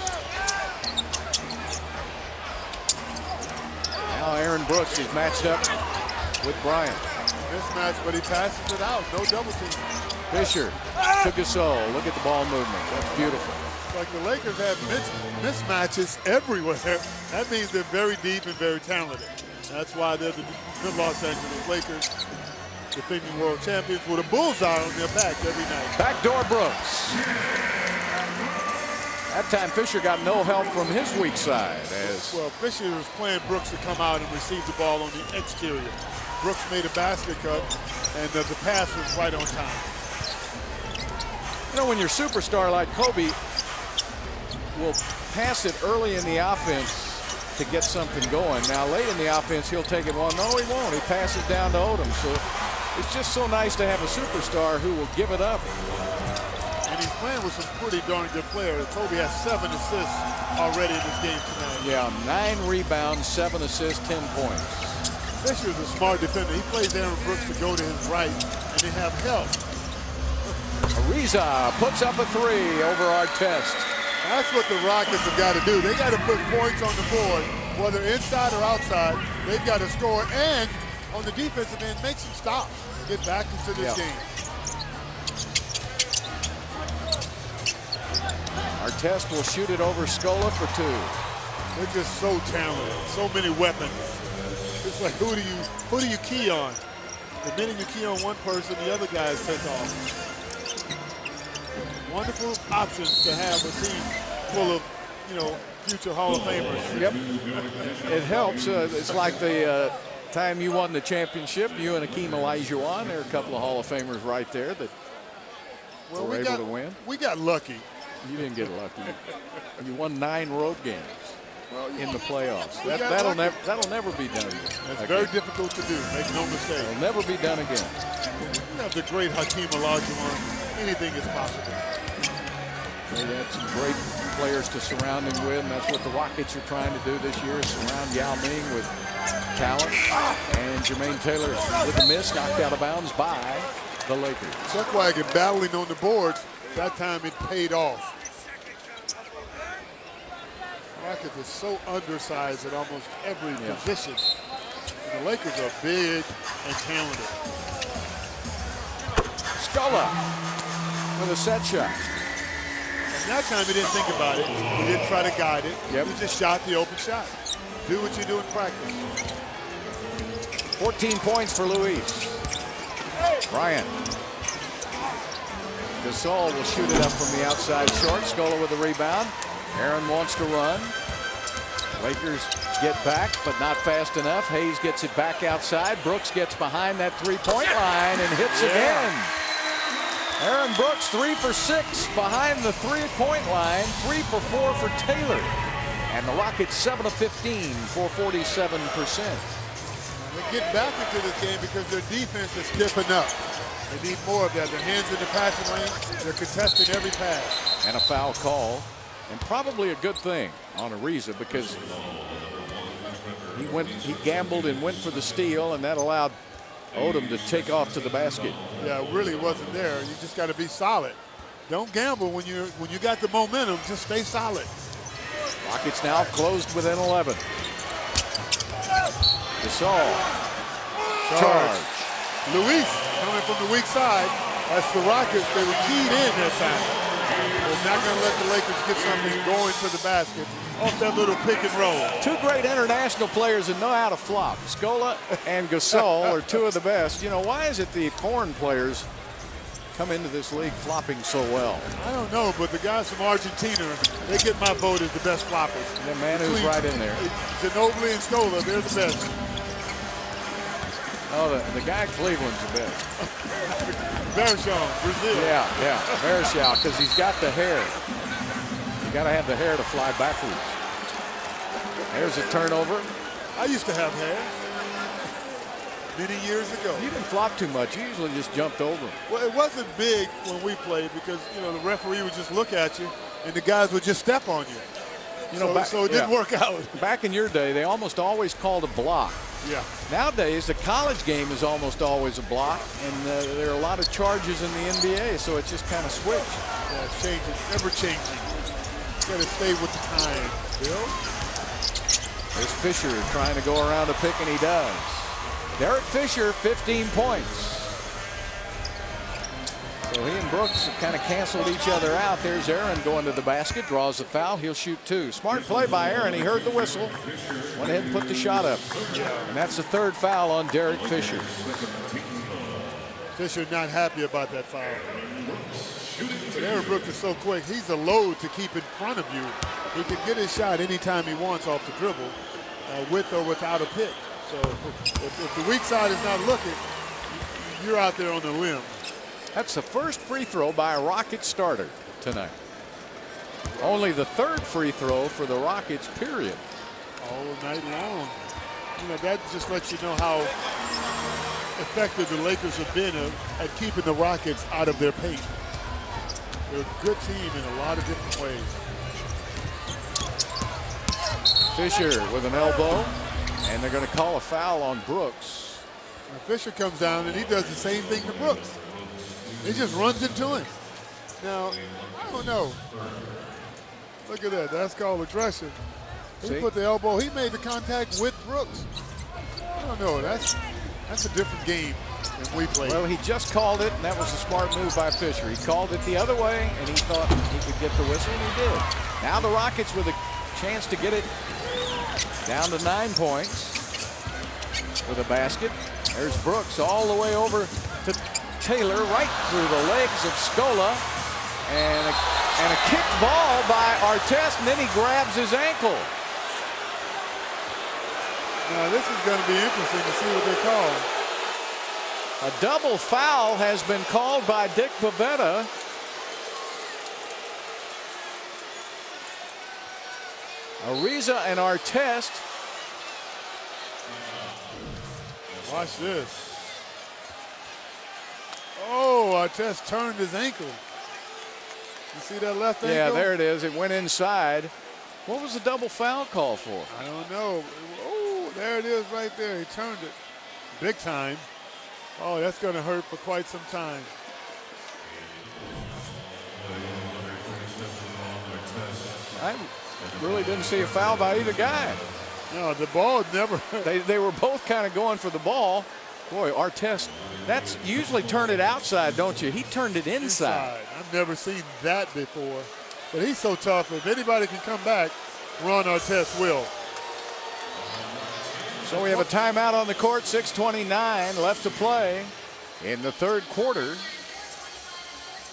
Now Aaron Brooks is matched up with Bryant. Mismatch, but he passes it out. No double team. Fisher to Gasol. Look at the ball movement. That's beautiful. Like the Lakers have mismatches everywhere. That means they're very deep and very talented. That's why they're the Los Angeles Lakers, defending world champions, with a bullseye on their back every night. Backdoor Brooks. That time Fisher got no help from his weak side. Well, Fisher was playing Brooks to come out and receive the ball on the exterior. Brooks made a basket cut, and the pass was right on time. You know, when you're a superstar like Kobe will pass it early in the offense to get something going. Now, late in the offense, he'll take it. Well, no, he won't. He passes down to Odom. So it's just so nice to have a superstar who will give it up. And he's playing with some pretty darn good players. Kobe has 7 assists already in this game tonight. Yeah, 9 rebounds, 7 assists, 10 points. Fisher's a smart defender. He plays Aaron Brooks to go to his right, and they have help. Ariza puts up a 3 over Artest. That's what the Rockets have got to do. They got to put points on the board, whether inside or outside. They've got to score, and on the defensive end, make some stops. Get back into this game. Artest will shoot it over Scola for 2. They're just so talented, so many weapons. It's like, who do you key on? The minute you key on one person, the other guys take off. Wonderful options to have a team full of, future Hall of Famers. Yep. It helps. It's like the time you won the championship, you and Akeem Olajuwon. There are a couple of Hall of Famers right there that were able to win. We got lucky. You didn't get lucky. You won 9 road games in the playoffs. That'll never be done again. That's very difficult to do. Make no mistake. It'll never be done again. You have the great Hakeem Olajuwon. Anything is possible. They had some great players to surround him with, and that's what the Rockets are trying to do this year, surround Yao Ming with talent. And Jermaine Taylor with a miss, knocked out of bounds by the Lakers. Chuck Wagon battling on the boards. That time it paid off. Rockets is so undersized at almost every position. And the Lakers are big and talented. Scola with a set shot. And that time he didn't think about it. He didn't try to guide it. Yep. He just shot the open shot. Do what you do in practice. 14 points for Luis. Bryant. Gasol will shoot it up from the outside short. Scola with the rebound. Aaron wants to run. Lakers get back, but not fast enough. Hayes gets it back outside. Brooks gets behind that three-point line and hits again. Aaron Brooks 3 for 6 behind the three-point line. 3 for 4 for Taylor. And the Rockets 7 of 15 for 47%. They get back into this game because their defense is stiffing up. They need more of that. Their hands in the passing lane. They're contesting every pass. And a foul call. And probably a good thing on Ariza because he gambled and went for the steal, and that allowed Odom to take off to the basket. Yeah, it really wasn't there. You just got to be solid. Don't gamble when you got the momentum. Just stay solid. Rockets now closed within 11. Gasol. Charge. Luis coming from the weak side. That's the Rockets. They were keyed in that time. They're not going to let the Lakers get something going to the basket off that little pick and roll. 2 great international players that know how to flop. Scola and Gasol are 2 of the best. You know, why is it the foreign players come into this league flopping so well? I don't know, but the guys from Argentina, they get my vote as the best floppers. The man who's right in there. Ginobili and Scola, they're the best. Oh, the guy at Cleveland's the best. Marichal, Brazil. Yeah, Marichal, because he's got the hair. You got to have the hair to fly backwards. There's a turnover. I used to have hair many years ago. You didn't flop too much. You usually just jumped over him. Well, it wasn't big when we played because, you know, the referee would just look at you and the guys would just step on you. You know, so it didn't work out. Back in your day, they almost always called a block. Yeah. Nowadays, the college game is almost always a block, and there are a lot of charges in the NBA, so it's just kind of switched. Yeah, it's changing, ever changing. Got to stay with the time, Bill. There's Fisher trying to go around a pick, and he does. Derek Fisher, 15 points. So he and Brooks have kind of canceled each other out. There's Aaron going to the basket, draws the foul. He'll shoot 2. Smart play by Aaron. He heard the whistle, went ahead and put the shot up. And that's the 3rd foul on Derek Fisher. Fisher not happy about that foul. But Aaron Brooks is so quick. He's a load to keep in front of you. He can get his shot anytime he wants off the dribble, with or without a pick. So if the weak side is not looking, you're out there on the limb. That's the first free throw by a Rockets starter tonight. Only the 3rd free throw for the Rockets, period. All night long. You know, that just lets you know how effective the Lakers have been at keeping the Rockets out of their paint. They're a good team in a lot of different ways. Fisher with an elbow, and they're going to call a foul on Brooks. Now Fisher comes down and he does the same thing to Brooks. He just runs into him. Now, I don't know. Look at that. That's called aggression. He put the elbow. He made the contact with Brooks. I don't know. That's a different game than we played. Well, he just called it, and that was a smart move by Fisher. He called it the other way, and he thought he could get the whistle, and he did. Now the Rockets with a chance to get it down to 9 points with a basket. There's Brooks all the way over to Taylor, right through the legs of Scola, and a kicked ball by Artest, and then he grabs his ankle. Now this is going to be interesting to see what they call. A double foul has been called by Dick Pavetta. Ariza and Artest. Watch this. Oh, Artest turned his ankle. You see that left ankle? Yeah, there it is. It went inside. What was the double foul call for? I don't know. Oh, there it is right there. He turned it big time. Oh, that's going to hurt for quite some time. I really didn't see a foul by either guy. No, the ball never. They were both kind of going for the ball. Boy, Artest, that's usually turn it outside, don't you? He turned it inside. I've never seen that before. But he's so tough. If anybody can come back, Ron Artest will. So we have a timeout on the court, 6:29 left to play in the 3rd quarter.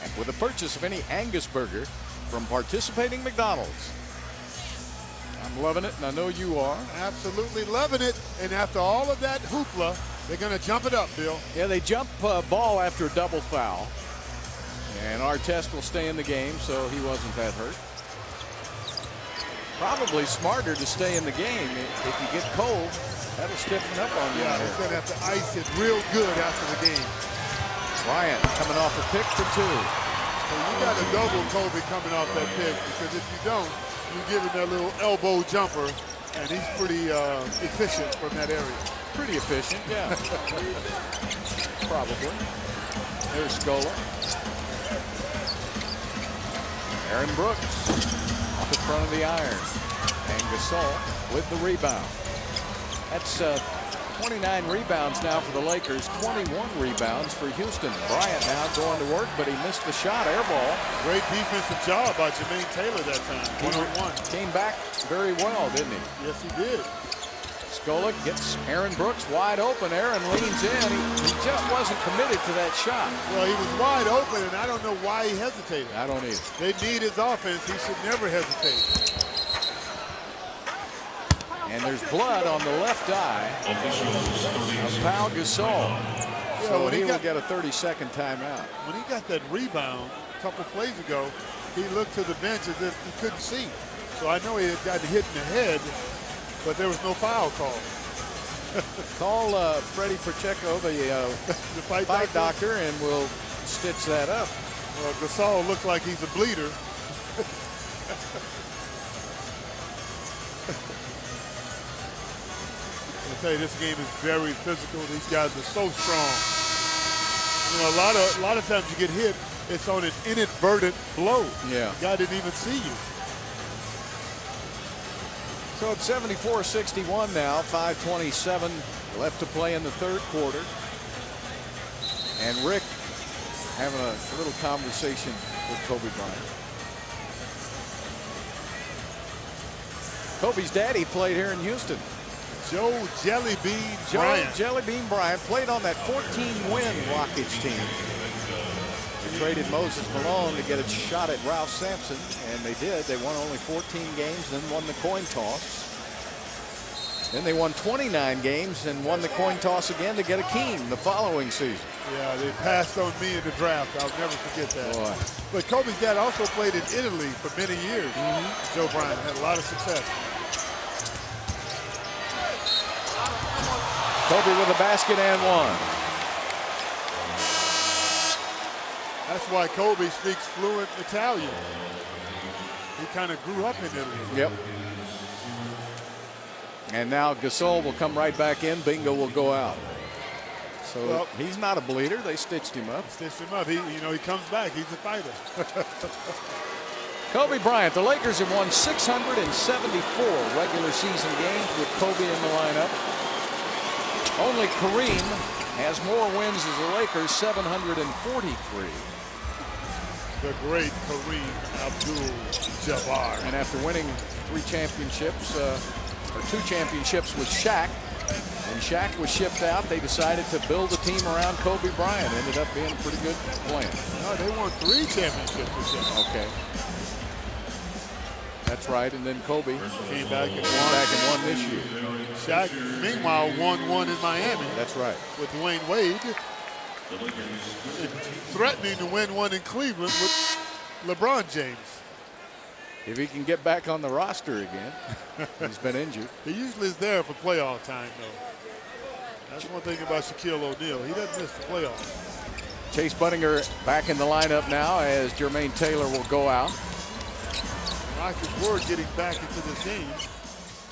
And with the purchase of any Angus burger from participating McDonald's. I'm loving it, and I know you are. Absolutely loving it. And after all of that hoopla, they're going to jump it up, Bill. Yeah, they jump ball after a double foul. And Artest will stay in the game, so he wasn't that hurt. Probably smarter to stay in the game. If you get cold, that'll stiffen up on you. Yeah, he's going to have to ice it real good after the game. Bryant coming off a pick for 2. So you got to double Kobe coming off that pick, because if you don't, you give him that little elbow jumper, and he's pretty efficient from that area. Pretty efficient, yeah. Probably. There's Scola. Aaron Brooks off the front of the iron. And Gasol with the rebound. That's 29 rebounds now for the Lakers, 21 rebounds for Houston. Bryant now going to work, but he missed the shot, air ball. Great defensive job by Jermaine Taylor that time, one-on-one. Came back very well, didn't he? Yes, he did. Scola gets Aaron Brooks wide open. Aaron leans in. He just wasn't committed to that shot. Well, he was wide open, and I don't know why he hesitated. I don't either. They need his offense. He should never hesitate. And there's blood on the left eye of Pau Gasol. So he will get a 30-second timeout. When he got that rebound a couple plays ago, he looked to the bench as if he couldn't see. So I know he had got hit in the head, but there was no foul call. Call Freddie Pacheco, the fight doctor, and we'll stitch that up. Well, Gasol looked like he's a bleeder. I tell you, this game is very physical. These guys are so strong. You know, a lot of times you get hit, it's on an inadvertent blow. Yeah. The guy didn't even see you. So it's 74-61 now, 5:27 left to play in the third quarter. And Rick having a little conversation with Kobe Bryant. Kobe's daddy played here in Houston. Joe Jellybean Bryant. Joe Jellybean Bryant played on that 14-win Rockets team. They traded Moses Malone to get a shot at Ralph Sampson, and they did. They won only 14 games, then won the coin toss. Then they won 29 games and won the coin toss again to get Akeem the following season. Yeah, they passed on me in the draft. I'll never forget that. Boy. But Kobe's dad also played in Italy for many years. Joe Bryant had a lot of success. Kobe with a basket and one. That's why Kobe speaks fluent Italian. He kind of grew up in Italy. Yep. And now Gasol will come right back in. Bingo will go out. So he's not a bleeder. They stitched him up. Stitched him up. He comes back. He's a fighter. Kobe Bryant. The Lakers have won 674 regular season games with Kobe in the lineup. Only Kareem has more wins as the Lakers, 743. The great Kareem Abdul-Jabbar. And after winning 3 championships, or 2 championships with Shaq, when Shaq was shipped out, they decided to build a team around Kobe Bryant. Ended up being a pretty good plan. No, they won 3 championships with Shaq. Okay. That's right, and then Kobe came back and won this year. Shaq, meanwhile, won one in Miami. That's right. With Dwayne Wade. Threatening to win one in Cleveland with LeBron James. If he can get back on the roster again. He's been injured. He usually is there for playoff time, though. That's one thing about Shaquille O'Neal. He doesn't miss the playoffs. Chase Budinger back in the lineup now as Jermaine Taylor will go out. Rockets were getting back into this game,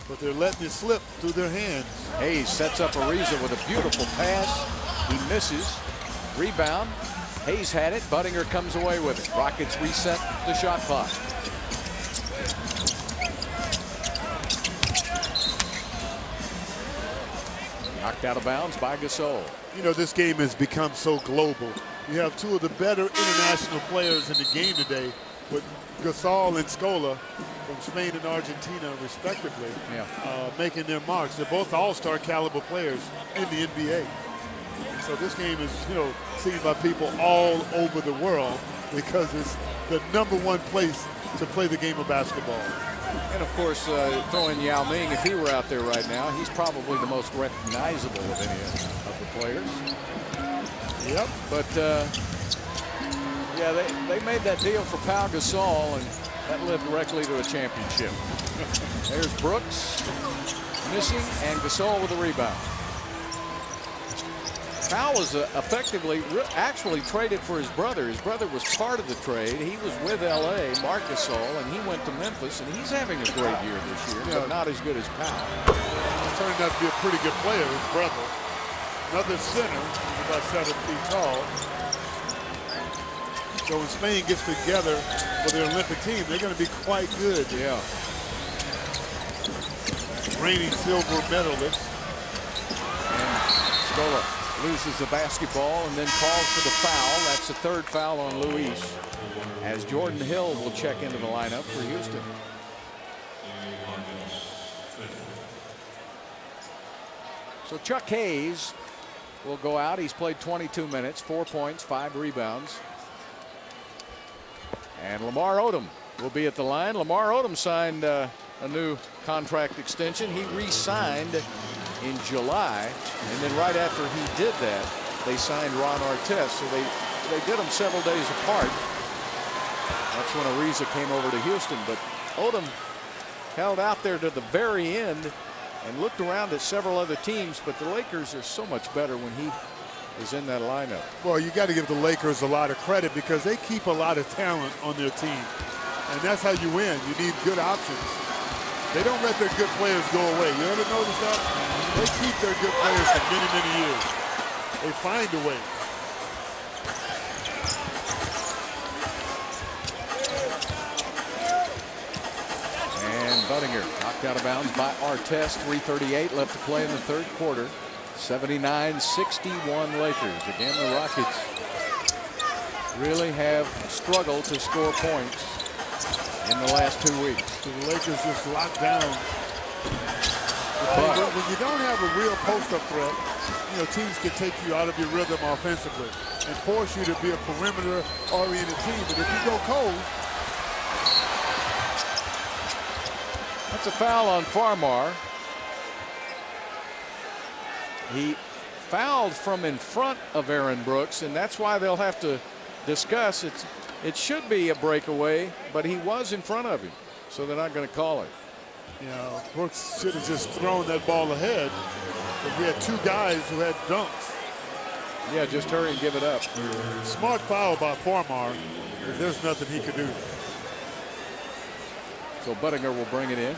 but they're letting it slip through their hands. Hayes sets up Ariza with a beautiful pass. He misses. Rebound. Hayes had it. Budinger comes away with it. Rockets reset the shot clock. Knocked out of bounds by Gasol. You know, this game has become so global. You have 2 of the better international players in the game today, with Gasol and Scola from Spain and Argentina, respectively, making their marks. They're both all-star caliber players in the NBA. So this game is, seen by people all over the world because it's the #1 place to play the game of basketball. And of course, throw in Yao Ming. If he were out there right now, he's probably the most recognizable of any of the players. Yep. But yeah, they made that deal for Pau Gasol, and that led directly to a championship. There's Brooks missing, and Gasol with a rebound. Pau was actually traded for his brother. His brother was part of the trade. He was with L.A., Marc Gasol, and he went to Memphis, and he's having a great year this year, but not as good as Pau. He's turned out to be a pretty good player, his brother. Another center, he's about 7 feet tall. So when Spain gets together for their Olympic team, they're going to be quite good. Yeah. Reigning silver medalist. And Scola loses the basketball and then calls for the foul. That's the 3rd foul on Luis, as Jordan Hill will check into the lineup for Houston. So Chuck Hayes will go out. He's played 22 minutes, 4 points, 5 rebounds. And Lamar Odom will be at the line. Lamar Odom signed a new contract extension. He re-signed in July, and then right after he did that, they signed Ron Artest. So they did them several days apart. That's when Ariza came over to Houston, but Odom held out there to the very end and looked around at several other teams, but the Lakers are so much better when he is in that lineup. Well, you got to give the Lakers a lot of credit because they keep a lot of talent on their team, and that's how you win. You need good options. They don't let their good players go away. You ever notice that? They keep their good players for many, many years. They find a way. And Budinger knocked out of bounds by Artest. 3:38 left to play in the third quarter. 79-61 Lakers. Again, the Rockets really have struggled to score points in the last 2 weeks. So the Lakers just locked down. But when you don't have a real post-up threat, you know, teams can take you out of your rhythm offensively and force you to be a perimeter-oriented team. But if you go cold, that's a foul on Farmar. He fouled from in front of Aaron Brooks, and that's why they'll have to discuss it. It should be a breakaway, but he was in front of him, so they're not going to call it. you know, Brooks should have just thrown that ball ahead. But we had two guys who had dunks. Yeah, just hurry and give it up. Smart foul by Farmar. There's nothing he could do. So Budinger will bring it in.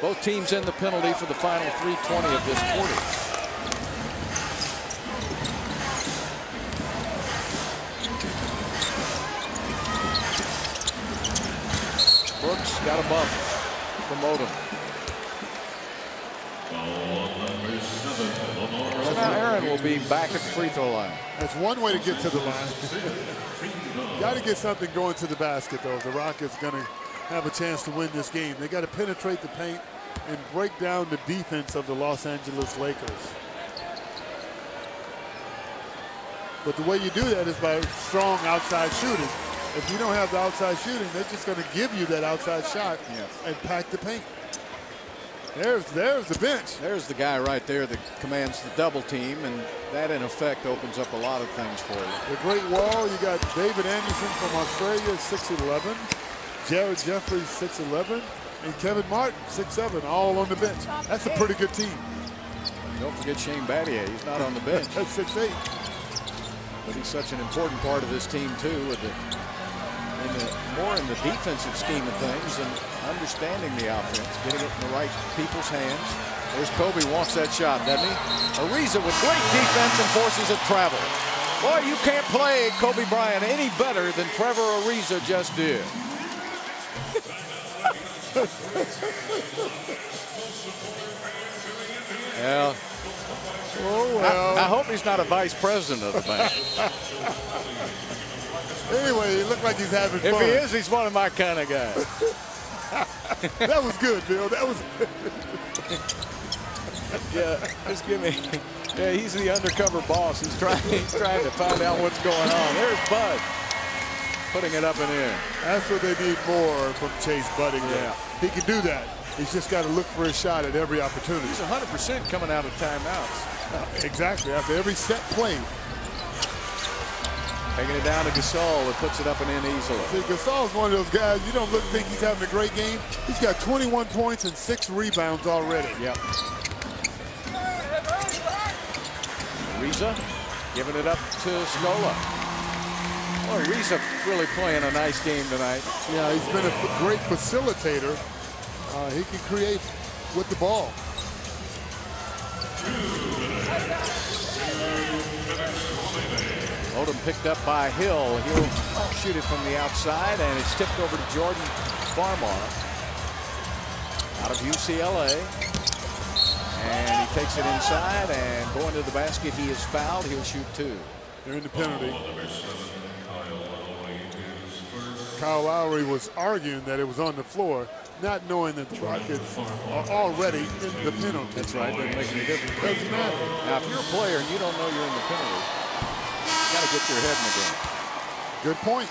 Both teams in the penalty for the final 3:20 of this quarter. Brooks got a bump from Odom. So now Aaron will be back at the free throw line. That's one way to get to the line. Got to get something going to the basket, though. The Rockets going to have a chance to win this game. They got to penetrate the paint and break down the defense of the Los Angeles Lakers. But the way you do that is by strong outside shooting. If you don't have the outside shooting, they're just going to give you that outside shot and pack the paint. There's the bench. There's the guy right there that commands the double team, and that in effect opens up a lot of things for you. The Great Wall, you got David Anderson from Australia, 6'11", Jared Jeffries, 6'11", and Kevin Martin, 6'7", all on the bench. That's a pretty good team. Don't forget Shane Battier. He's not on the bench. That's 6'8". But he's such an important part of this team, too, with more in the defensive scheme of things and understanding the offense, getting it in the right people's hands. There's Kobe, wants that shot, doesn't he? Ariza with great defense and forces a travel. Boy, you can't play Kobe Bryant any better than Trevor Ariza just did. Well, Oh, well. I hope he's not a vice president of the bank. Anyway, he looked like he's having fun. If he is, he's one of my kind of guys. That was good, Bill. That was Yeah, just give me. Yeah, he's the undercover boss. He's trying to find out what's going on. There's Bud putting it up and in. That's what they need more from Chase Budinger. Yeah. He can do that. He's just got to look for a shot at every opportunity. He's 100% coming out of timeouts. Exactly. After every set play. Taking it down to Gasol, who puts it up and in easily. See, Gasol's one of those guys, you don't think he's having a great game. He's got 21 points and 6 rebounds already. Yep. Ariza giving it up to Scola. Oh, Ariza really playing a nice game tonight. Yeah, he's been a great facilitator. He can create with the ball. Odom picked up by Hill. He'll shoot it from the outside, and it's tipped over to Jordan Farmar out of UCLA. And he takes it inside, and going to the basket, he is fouled. He'll shoot 2. They're in the penalty. Kyle Lowry was arguing that it was on the floor, not knowing that the Rockets are already in the penalty. That's right. Doesn't make any difference. Doesn't matter. Now, if you're a player and you don't know you're in the penalty, you got to get your head in the game. Good point.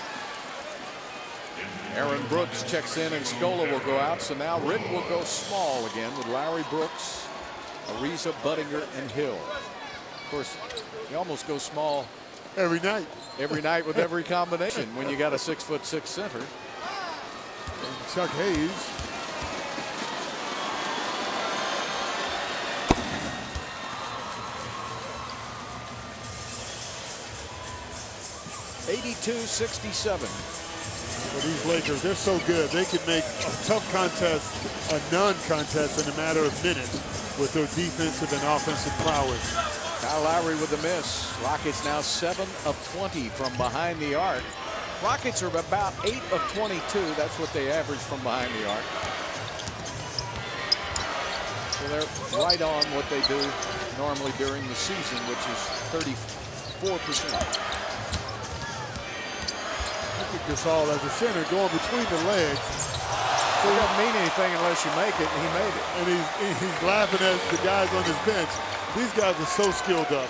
Aaron Brooks checks in and Scola will go out. So now Rick will go small again with Lowry, Brooks, Ariza, Budinger, and Hill. Of course, you almost go small every night. Every night with every combination when you got a 6'6" center. And Chuck Hayes. (82-67). For these Lakers, they're so good. They can make a tough contest a non-contest in a matter of minutes with their defensive and offensive prowess. Kyle Lowry with the miss. Rockets now 7 of 20 from behind the arc. Rockets are about 8 of 22. That's what they average from behind the arc. So they're right on what they do normally during the season, which is 34%. Look at Gasol as a center going between the legs. So it doesn't mean anything unless you make it, and he made it. And he's laughing at the guys on his bench. These guys are so skilled up.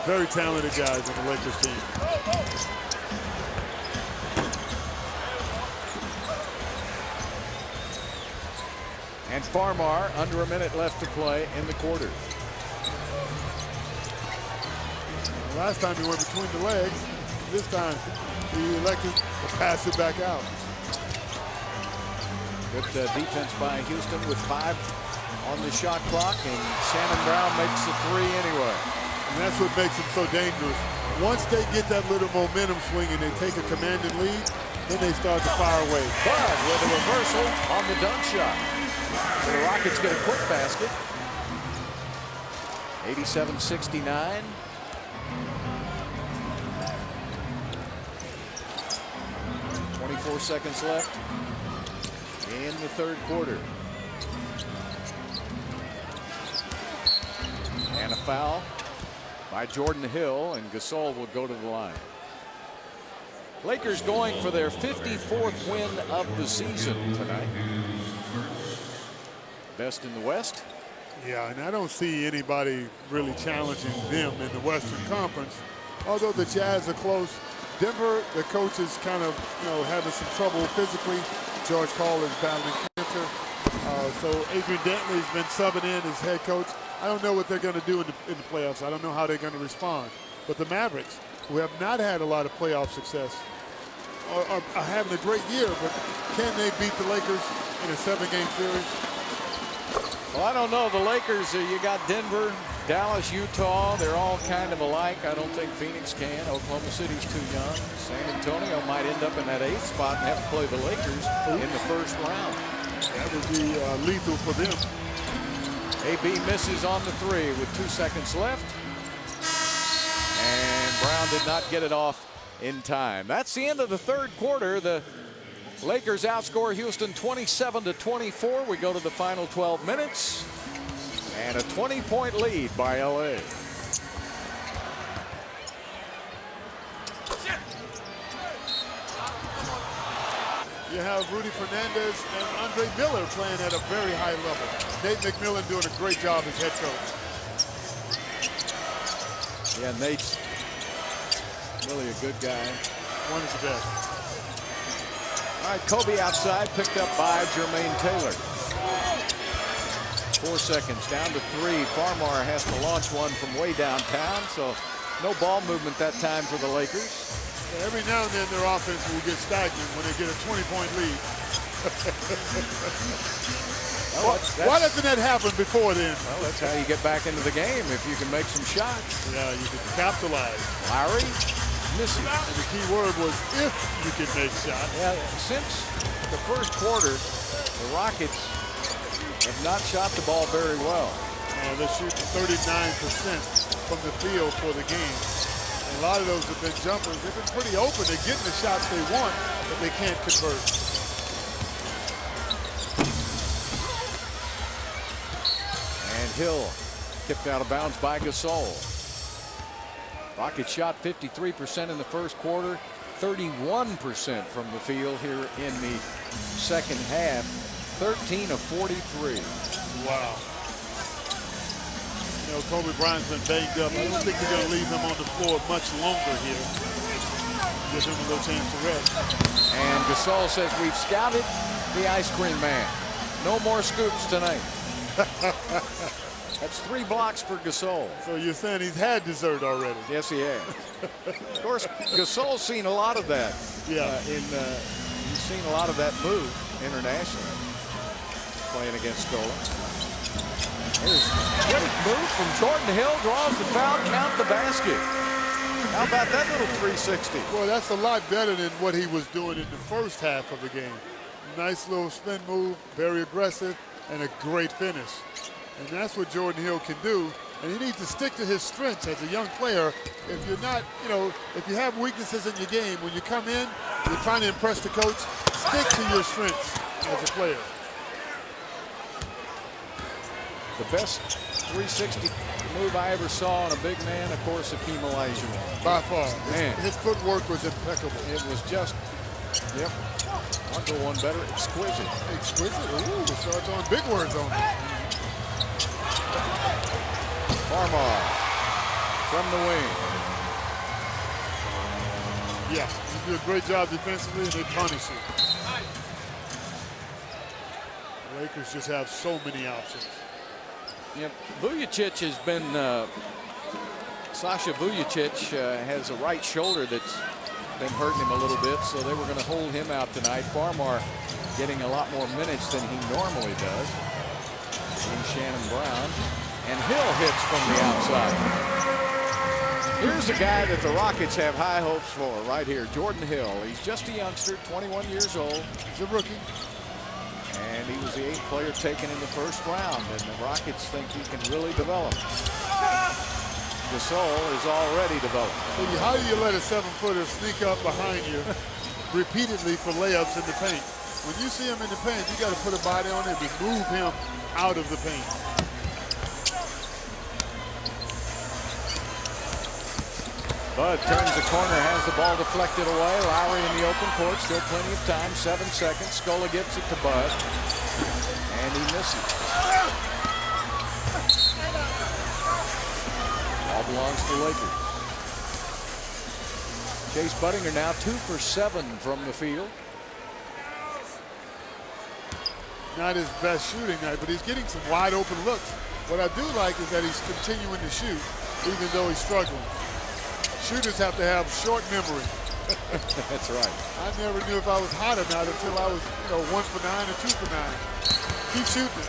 Very talented guys on the Lakers team. And Farmar under a minute left to play in the quarter. Last time he went between the legs. This time he elected to pass it back out. Good defense by Houston with 5 on the shot clock, and Shannon Brown makes the 3 anyway. And that's what makes them so dangerous. Once they get that little momentum swing and they take a commanding lead, then they start to fire away. Bud with a reversal on the dunk shot. So the Rockets get a quick basket. 87-69. Seconds left in the third quarter. And a foul by Jordan Hill, and Gasol will go to the line. Lakers going for their 54th win of the season tonight. Best in the West. Yeah, and I don't see anybody really challenging them in the Western Conference. Although the Jazz are close. Denver, the coach is kind of, having some trouble physically. George Karl is battling cancer. So Adrian Dantley's been subbing in as head coach. I don't know what they're going to do in the playoffs. I don't know how they're going to respond. But the Mavericks, who have not had a lot of playoff success, are having a great year. But can they beat the Lakers in a 7-game series? Well, I don't know. The Lakers, you got Denver, Dallas, Utah, they're all kind of alike. I don't think Phoenix can. Oklahoma City's too young. San Antonio might end up in that 8th spot and have to play the Lakers in the first round. That would be lethal for them. AB misses on the 3 with 2 seconds left. And Brown did not get it off in time. That's the end of the third quarter. The Lakers outscore Houston 27-24. We go to the final 12 minutes. And a 20-point lead by LA. You have Rudy Fernandez and Andre Miller playing at a very high level. Nate McMillan doing a great job as head coach. Yeah, Nate's really a good guy. One of the best. All right, Kobe outside, picked up by Jermaine Taylor. 4 seconds, down to 3. Farmar has to launch one from way downtown, so no ball movement that time for the Lakers. Yeah, every now and then their offense will get stagnant when they get a 20-point lead. Why doesn't that happen before then? Well, that's how you get back into the game, if you can make some shots. Yeah, you can capitalize. Lowry missing. And the key word was if you can make shots. Yeah, since the first quarter, the Rockets have not shot the ball very well. They're shooting 39% from the field for the game. And a lot of those have been jumpers. They've been pretty open. They're getting the shots they want, but they can't convert. And Hill kicked out of bounds by Gasol. Rockets shot 53% in the first quarter, 31% from the field here in the second half. 13 of 43. Wow. Kobe Bryant's been banged up. I don't think they're going to leave him on the floor much longer here. Give him a little chance to rest. And Gasol says, we've scouted the ice cream man. No more scoops tonight. That's 3 blocks for Gasol. So you're saying he's had dessert already? Yes, he has. Of course, Gasol's seen a lot of that. Yeah. He's seen a lot of that move internationally, playing against Scola. There's a great move from Jordan Hill, draws the foul, count the basket. How about that little 360? Well, that's a lot better than what he was doing in the first half of the game. Nice little spin move, very aggressive, and a great finish. And that's what Jordan Hill can do. And he needs to stick to his strengths as a young player. If you're not, if you have weaknesses in your game, when you come in, you're trying to impress the coach, stick to your strengths as a player. The best 360 move I ever saw on a big man, of course, Hakeem Olajuwon. By far. Man. His footwork was impeccable. It was just, yep. I'll go one better, exquisite. Exquisite? Ooh, start throwing big words on it. Farmar from the wing. Yeah, you do a great job defensively, and they punish you. The Lakers just have so many options. Yep, Vujacic has been, Sasha Vujacic has a right shoulder that's been hurting him a little bit, so they were going to hold him out tonight. Farmar getting a lot more minutes than he normally does. And Shannon Brown. And Hill hits from the outside. Here's a guy that the Rockets have high hopes for right here, Jordan Hill. He's just a youngster, 21 years old. He's a rookie. And he was the 8th player taken in the first round, and the Rockets think he can really develop. Gasol is already developed. So how do you let a 7-footer sneak up behind you repeatedly for layups in the paint? When you see him in the paint, you got to put a body on it and move him out of the paint. Bud turns the corner, has the ball deflected away. Lowry in the open court, still plenty of time, 7 seconds. Scola gets it to Bud, and he misses. Ball belongs to the Lakers. Chase Budinger now 2 for 7 from the field. Not his best shooting night, but he's getting some wide open looks. What I do like is that he's continuing to shoot, even though he's struggling. Shooters have to have short memory. That's right. I never knew if I was hot or not until I was, 1 for 9 or 2 for 9. Keep shooting.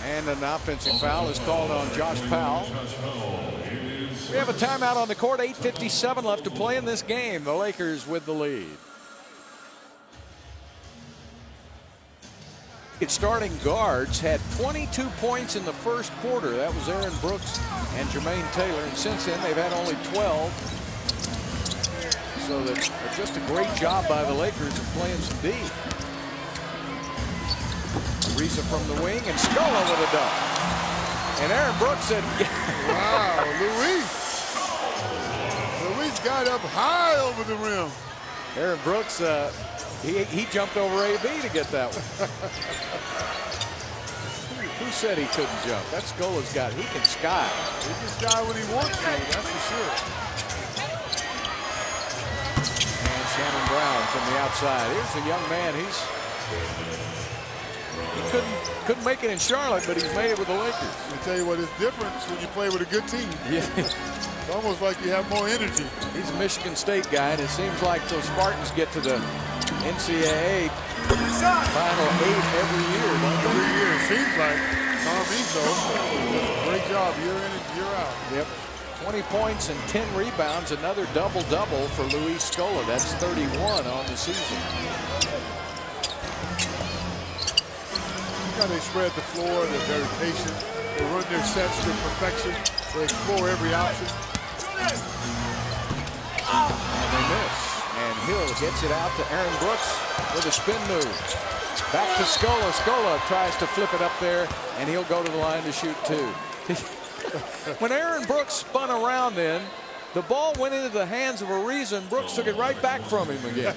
And an offensive foul is called on Josh Powell. We have a timeout on the court. 8:57 left to play in this game. The Lakers with the lead. Starting guards had 22 points in the first quarter. That was Aaron Brooks and Jermaine Taylor. And since then, they've had only 12. So that's just a great job by the Lakers of playing some D. Risa from the wing, and Scola with a dunk. And Aaron Brooks said, wow, Luis got up high over the rim. Aaron Brooks, he jumped over AB to get that one. Who said he couldn't jump? That's Scola's got it. He can sky. He can sky when he wants to, that's for sure. And Shannon Brown from the outside. Here's a young man. He couldn't make it in Charlotte, but he's made it with the Lakers. I tell you what, it's different when you play with a good team. Yeah. It's almost like you have more energy. He's a Michigan State guy, and it seems like those Spartans get to the NCAA Final 8 every year. Every year, it seems like. Tom Izzo does a great job year in and year out. Yep. 20 points and 10 rebounds, another double-double for Luis Scola. That's 31 on the season. Look how they spread the floor. They're very patient. They run their sets to perfection. They explore every option. And they miss. And Hill gets it out to Aaron Brooks with a spin move. Back to Scola. Scola tries to flip it up there, and he'll go to the line to shoot 2. When Aaron Brooks spun around then, the ball went into the hands of Ariza, and Brooks took it right back from him again.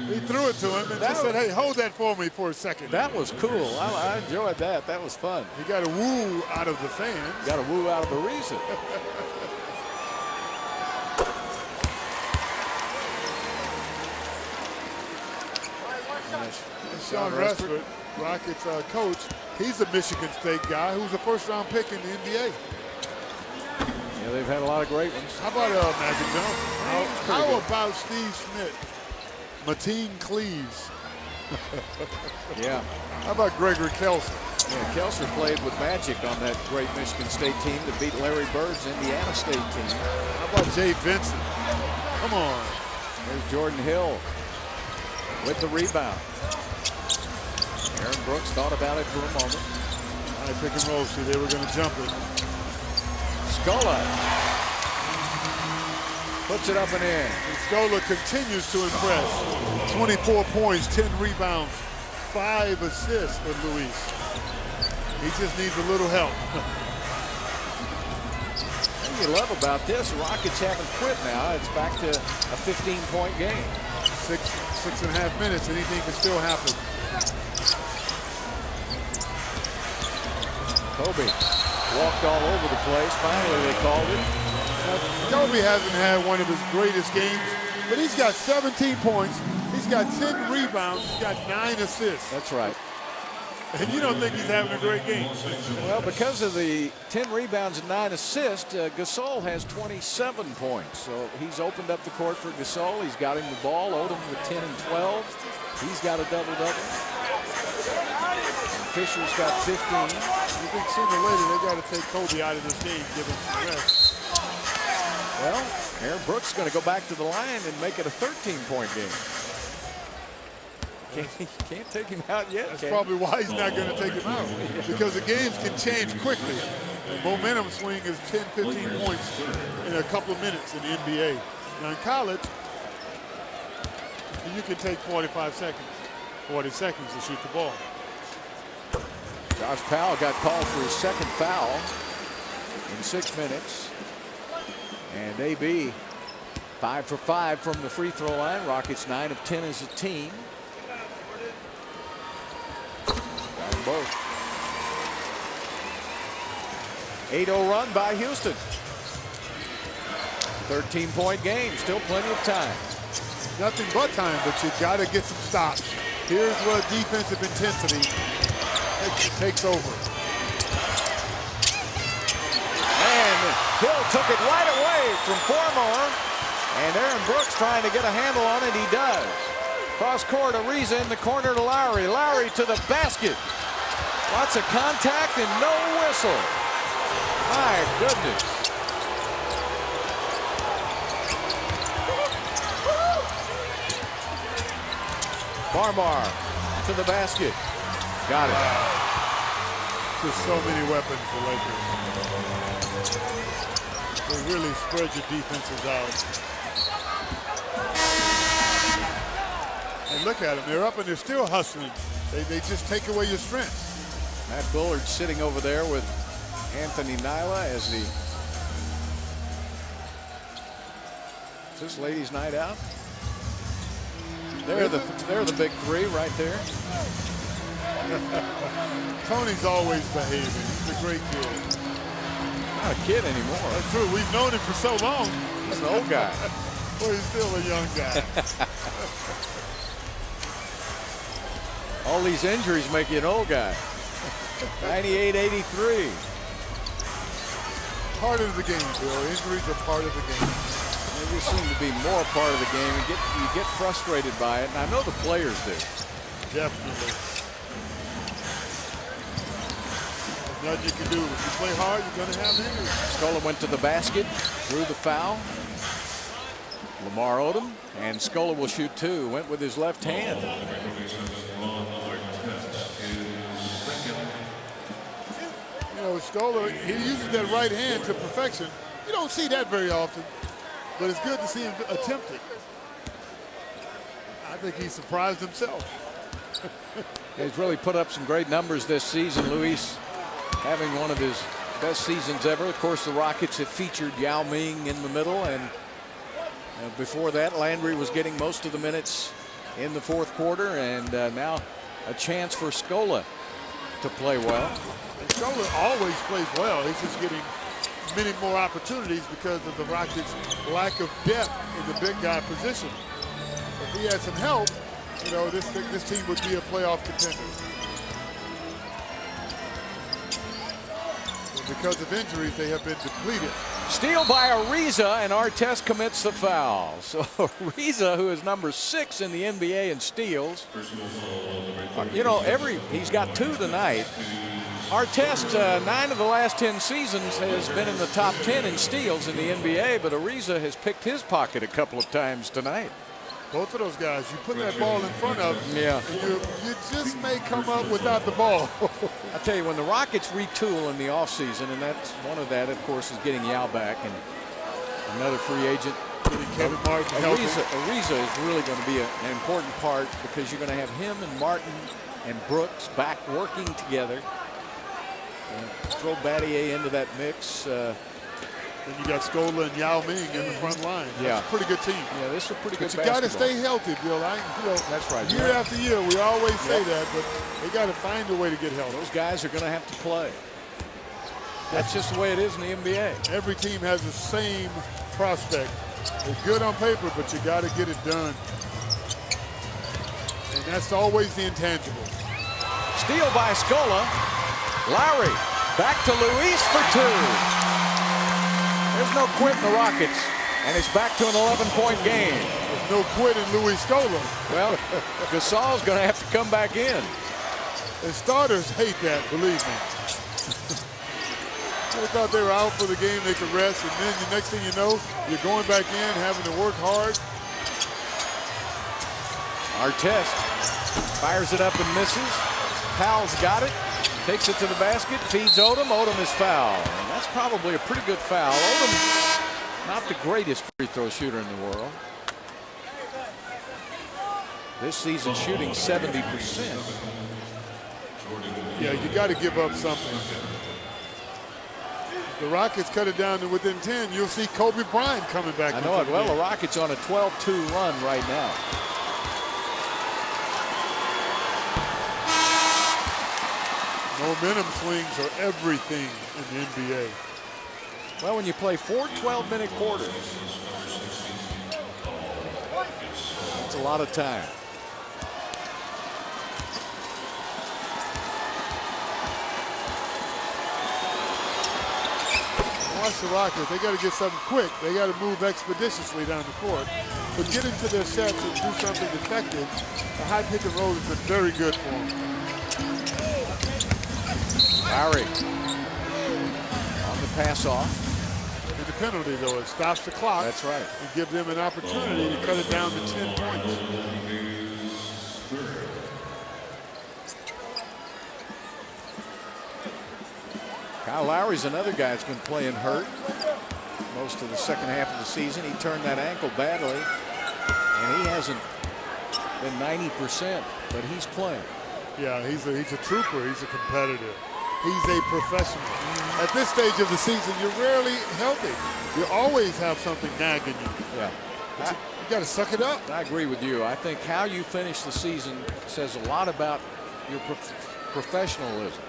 He threw it to him and just said, hey, hold that for me for a second. That was cool. I enjoyed that. That was fun. He got a woo out of the fans. Got a woo out of Ariza. Nash. Sean Restford, Rockets coach, he's a Michigan State guy who's a first-round pick in the NBA. Yeah, they've had a lot of great ones. How about Magic Johnson? How about Steve Smith? Mateen Cleaves. Yeah. How about Gregory Kelser? Yeah, Kelser played with Magic on that great Michigan State team that beat Larry Bird's Indiana State team. How about Jay Vincent? Come on. There's Jordan Hill with the rebound. Aaron Brooks thought about it for a moment. All right, pick and roll. See, they were going to jump it. Scola puts it up and in. And Scola continues to impress. 24 points, 10 rebounds, 5 assists for Luis. He just needs a little help. What you love about this, the Rockets haven't quit now. It's back to a 15-point game. 6.5 minutes, anything can still happen. Kobe walked all over the place. Finally, they called it. Kobe hasn't had one of his greatest games, but he's got 17 points. He's got 10 rebounds. He's got 9 assists. That's right. And you don't think he's having a great game? Well, because of the 10 rebounds and 9 assists, Gasol has 27 points. So he's opened up the court for Gasol. He's got him the ball, Odom with 10 and 12. He's got a double-double. Fisher's got 15. You think sooner or later they got to take Kobe out of this game, give him some rest. Well, Aaron Brooks is going to go back to the line and make it a 13-point game. Can't take him out yet. That's probably why he's not going to take him out, because the games can change quickly. The momentum swing is 10, 15 points in a couple of minutes in the NBA. Now in college, you can take 45 seconds, 40 seconds to shoot the ball. Josh Powell got called for his second foul in 6 minutes. And AB 5 for 5 from the free throw line. Rockets 9 of 10 as a team. Got them both. 8-0 run by Houston. 13-point game. Still plenty of time. Nothing but time, but you got to get some stops. Here's where defensive intensity takes over. And Hill took it right away from Formore. And Aaron Brooks trying to get a handle on it. He does. Cross court, Ariza in the corner to Lowry. Lowry to the basket. Lots of contact and no whistle. My goodness. Farmar to the basket. Got it. Just so many weapons for Lakers. They really spread your defenses out. And look at them. They're up and they're still hustling. They just take away your strength. Matt Bullard sitting over there with Anthony Nyla as the... Is this ladies' night out? They're the big three right there. Tony's always behaving. He's a great kid. Not a kid anymore. That's true. We've known him for so long. He's an old guy. Well, he's still a young guy. All these injuries make you an old guy. 98-83. Part of the game, Bill. Injuries are part of the game. They just seem to be more part of the game. You get frustrated by it, and I know the players do. Definitely. There's nothing you can do. If you play hard, you're going to have injuries. Scola went to the basket, drew the foul. Lamar Odom, and Scola will shoot two. Went with his left hand. You know, Scola, he uses that right hand to perfection. You don't see that very often, but it's good to see him attempt it. I think he surprised himself. He's really put up some great numbers this season. Luis having one of his best seasons ever. Of course, the Rockets have featured Yao Ming in the middle, and before that, Landry was getting most of the minutes in the fourth quarter, and now a chance for Scola to play well. And Scola always plays well. He's just getting many more opportunities because of the Rockets' lack of depth in the big guy position. If he had some help, you know, this team would be a playoff contender. But because of injuries, they have been depleted. Steal by Ariza, and Artest commits the foul. So Ariza, who is number 6 in the NBA in steals, you know, he's got 2 tonight. Artest, 9 of the last 10 seasons, has been in the top 10 in steals in the NBA, but Ariza has picked his pocket a couple of times tonight. Both of those guys, you put that ball in front of them, yeah, you just may come up without the ball. I tell you, when the Rockets retool in the offseason, and that's one of that, of course, is getting Yao back and another free agent. Kevin Martin. Ariza is really going to be an important part because you're going to have him and Martin and Brooks back working together. Throw Battier into that mix. Then you got Scola and Yao Ming in the front line. That's a pretty good team. Yeah, this is a pretty good basketball. But you got to stay healthy, Bill. That's right. Year after year, we always say that, but they got to find a way to get healthy. Those guys are going to have to play. That's just the way it is in the NBA. Every team has the same prospect. They're good on paper, but you got to get it done. And that's always the intangible. Steal by Scola. Lowry back to Luis for 2. There's no quit in the Rockets, and it's back to an 11-point game. There's no quit in Luis Scola. Well, Gasol's going to have to come back in. The starters hate that, believe me. They thought they were out for the game, they could rest, and then the next thing you know, you're going back in, having to work hard. Artest fires it up and misses. Powell's got it. Takes it to the basket, feeds Odom. Odom is fouled. And that's probably a pretty good foul. Odom, not the greatest free throw shooter in the world. This season shooting 70%. Yeah, you got to give up something. The Rockets cut it down to within 10. You'll see Kobe Bryant coming back. I know it. Well, the Rockets on a 12-2 run right now. Momentum swings are everything in the NBA. Well, when you play 4 12-minute quarters, that's a lot of time. Watch the Rockets. They got to get something quick. They got to move expeditiously down the court. But get into their sets and do something effective. The high pick and roll has been very good for them. Lowry on the pass off. And the penalty, though, it stops the clock. That's right. And give them an opportunity to cut it down to 10 points. Kyle Lowry's another guy that's been playing hurt most of the second half of the season. He turned that ankle badly, and he hasn't been 90%, but he's playing. Yeah, he's a trooper. He's a competitor. He's a professional. At this stage of the season, you're rarely healthy. You always have something nagging you. Yeah. You got to suck it up. I agree with you. I think how you finish the season says a lot about your professionalism.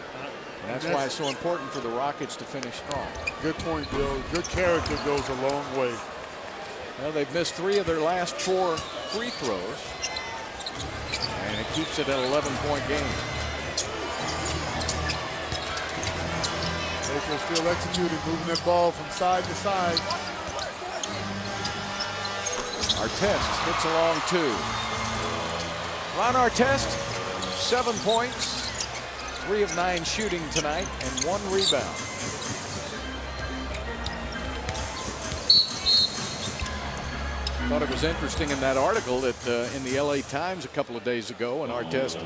And that's why it's so important for the Rockets to finish strong. Good point, Bill. Good character goes a long way. Well, they've missed 3 of their last 4 free throws. And it keeps it at an 11-point game. Lakers still executing, moving that ball from side to side. Artest hits a long 2. Ron Artest, 7 points, 3 of 9 shooting tonight, and 1 rebound. Thought it was interesting in that article that in the LA Times a couple of days ago, and Artest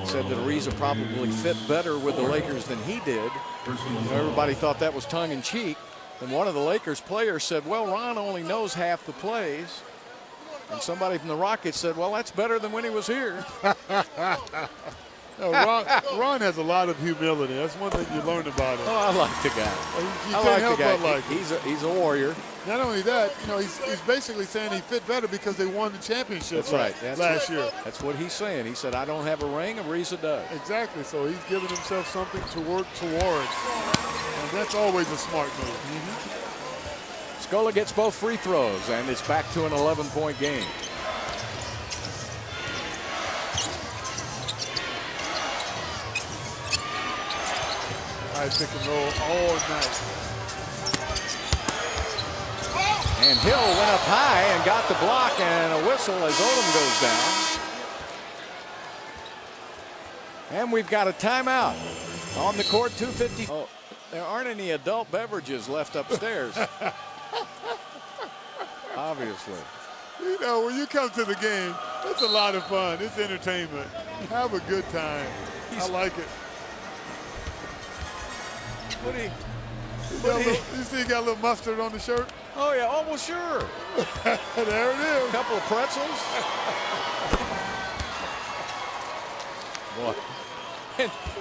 said that Ariza probably fit better with the Lakers than he did. Everybody thought that was tongue-in-cheek. And one of the Lakers players said, well, Ron only knows half the plays. And somebody from the Rockets said, well, that's better than when he was here. No, Ron has a lot of humility. That's one thing you learn about him. Oh, I like the guy. You can't help but like him. He's a warrior. Not only that, you know, he's basically saying he fit better because they won the championship last year. That's what he's saying. He said, I don't have a ring, Ariza does. Exactly. So he's giving himself something to work towards. And that's always a smart move. Scola gets both free throws, and it's back to an 11-point game. inside pick and roll all night. And Hill went up high and got the block and a whistle as Odom goes down. And we've got a timeout on the court. 2:50. Oh, there aren't any adult beverages left upstairs. Obviously. You know, when you come to the game, it's a lot of fun. It's entertainment. Have a good time. I like it. What do you? You see, you got a little mustard on the shirt? Oh, yeah. Oh, well, sure. There it is. A couple of pretzels. What?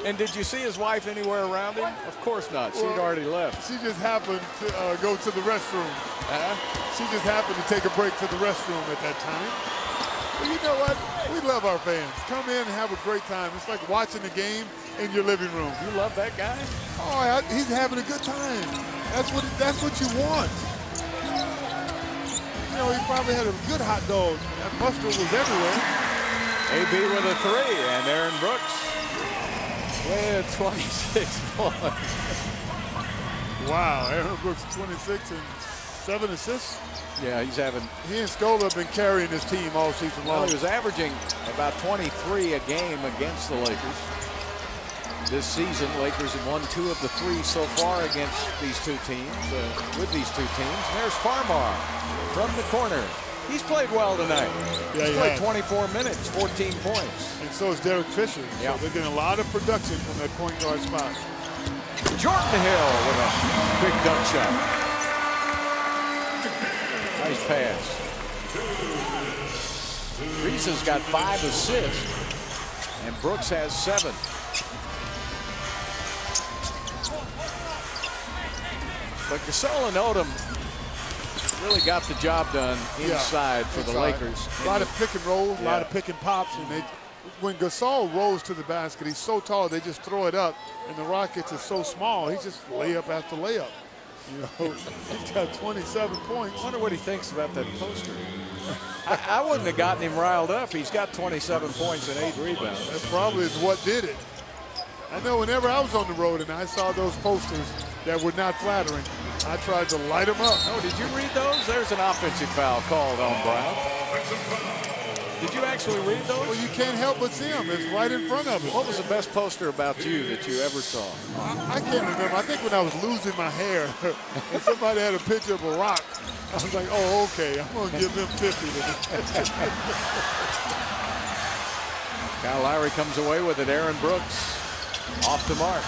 And did you see his wife anywhere around him? Of course not. She'd already left. She just happened to go to the restroom. She just happened to take a break to the restroom at that time. But you know what? We love our fans. Come in and have a great time. It's like watching the game in your living room. You love that guy? Oh, he's having a good time. That's what you want. You know, he probably had a good hot dog. That mustard was everywhere. AB with a three, and Aaron Brooks with 26 points. Wow, Aaron Brooks 26 and 7 assists. Yeah, he's having. He and Scola have been carrying his team all season long. Well, he was averaging about 23 a game against the Lakers. This season, Lakers have won 2 of the 3 so far against these two teams, with these two teams. And there's Farmar from the corner. He's played well tonight. Yeah, he's played 24 minutes, 14 points. And so is Derek Fisher. Yeah. So they're getting a lot of production from that point guard spot. Jordan Hill with a big dunk shot. Nice pass. Reese's got 5 assists, and Brooks has 7. But Gasol and Odom really got the job done inside for the Lakers. A lot of pick and rolls, a lot of pick and pops. And when Gasol rolls to the basket, he's so tall, they just throw it up. And the Rockets are so small, he just layup after layup. You know, he's got 27 points. I wonder what he thinks about that poster. I wouldn't have gotten him riled up. He's got 27 points and 8 rebounds. That probably is what did it. I know whenever I was on the road and I saw those posters that were not flattering, I tried to light them up. Oh, did you read those? There's an offensive foul called on Brown. Did you actually read those? Well, you can't help but see them. It's right in front of him. What was the best poster about you that you ever saw? I can't remember. I think when I was losing my hair and somebody had a picture of a rock, I was like, oh, okay, I'm going to give them 50 today. Kyle Lowry comes away with it. Aaron Brooks off the mark.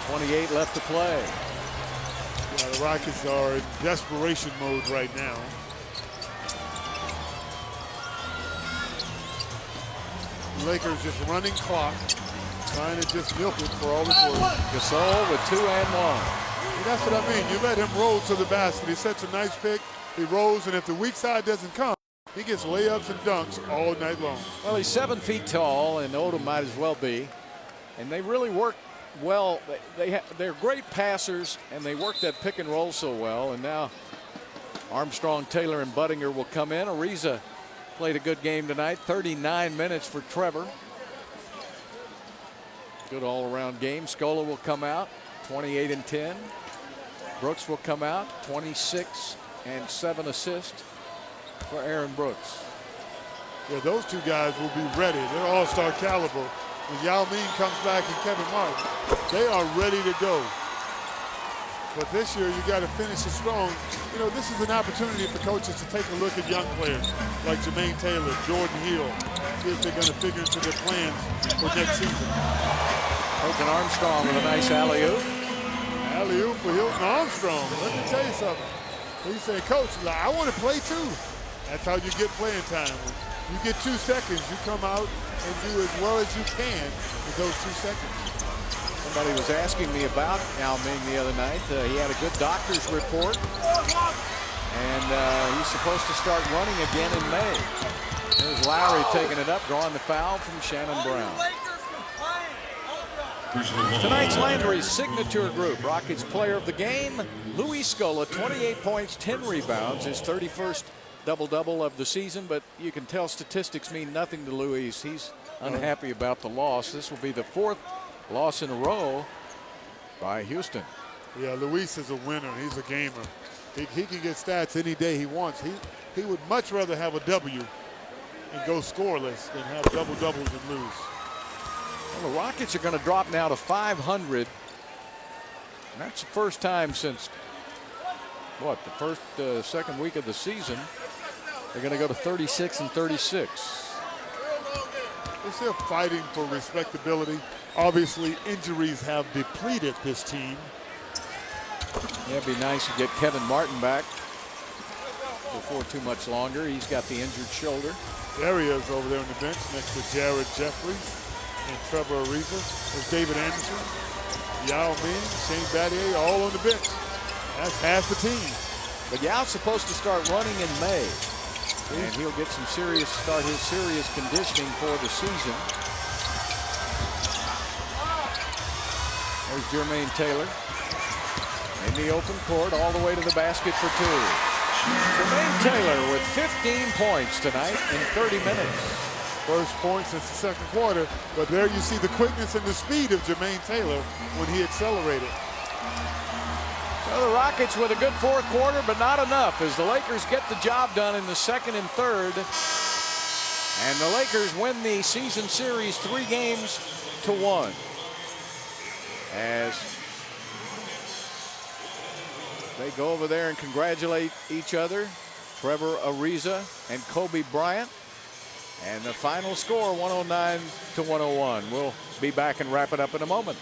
1:28 left to play. Yeah, the Rockets are in desperation mode right now. The Lakers just running clock, trying to just milk it for all it's worth. Gasol with 2 and 1. And that's what I mean. You let him roll to the basket. He sets a nice pick. He rolls, and if the weak side doesn't come, he gets layups and dunks all night long. Well, he's 7 feet tall, and Odom might as well be. And they really work well. They're great passers, and they work that pick and roll so well. And now Armstrong, Taylor, and Budinger will come in. Ariza played a good game tonight. 39 minutes for Trevor. Good all-around game. Scola will come out, 28 and 10. Brooks will come out, 26 and 7 assists for Aaron Brooks. Yeah, those two guys will be ready. They're all-star caliber. When Yao Ming comes back and Kevin Martin, they are ready to go. But this year, you got to finish it strong. You know, this is an opportunity for coaches to take a look at young players like Jermaine Taylor, Jordan Hill, see if they're going to figure into their plans for next season. Hilton Armstrong with a nice alley-oop. Alley-oop for Hilton Armstrong. Let me tell you something. He said, Coach, I want to play too. That's how you get playing time. You get 2 seconds, you come out and do as well as you can with those 2 seconds. Somebody was asking me about Yao Ming the other night. He had a good doctor's report, and he's supposed to start running again in May. There's Lowry taking it up, drawing the foul from Shannon Brown. Tonight's Landry's signature group, Rockets player of the game, Luis Scola, 28 points, 10 rebounds, his 31st double-double of the season, but you can tell statistics mean nothing to Luis. He's unhappy about the loss. This will be the 4th loss in a row by Houston. Yeah, Luis is a winner. He's a gamer. He can get stats any day he wants. He would much rather have a W and go scoreless than have double doubles and lose. Well, the Rockets are going to drop now to 500. And that's the first time since what, the second week of the season. They're going to go to 36 and 36. They're still fighting for respectability. Obviously, injuries have depleted this team. Yeah, it'd be nice to get Kevin Martin back before too much longer. He's got the injured shoulder. There he is over there on the bench next to Jared Jeffries and Trevor Ariza. There's David Anderson, Yao Ming, Shane Battier, all on the bench. That's half the team. But Yao's supposed to start running in May. And he'll get some start his serious conditioning for the season. There's Jermaine Taylor in the open court, all the way to the basket for two. Jermaine Taylor with 15 points tonight in 30 minutes. First point since the second quarter, but there you see the quickness and the speed of Jermaine Taylor when he accelerated. So the Rockets with a good fourth quarter, but not enough as the Lakers get the job done in the second and third. And the Lakers win the season series 3-1. As they go over there and congratulate each other, Trevor Ariza and Kobe Bryant. And the final score, 109-101. We'll be back and wrap it up in a moment.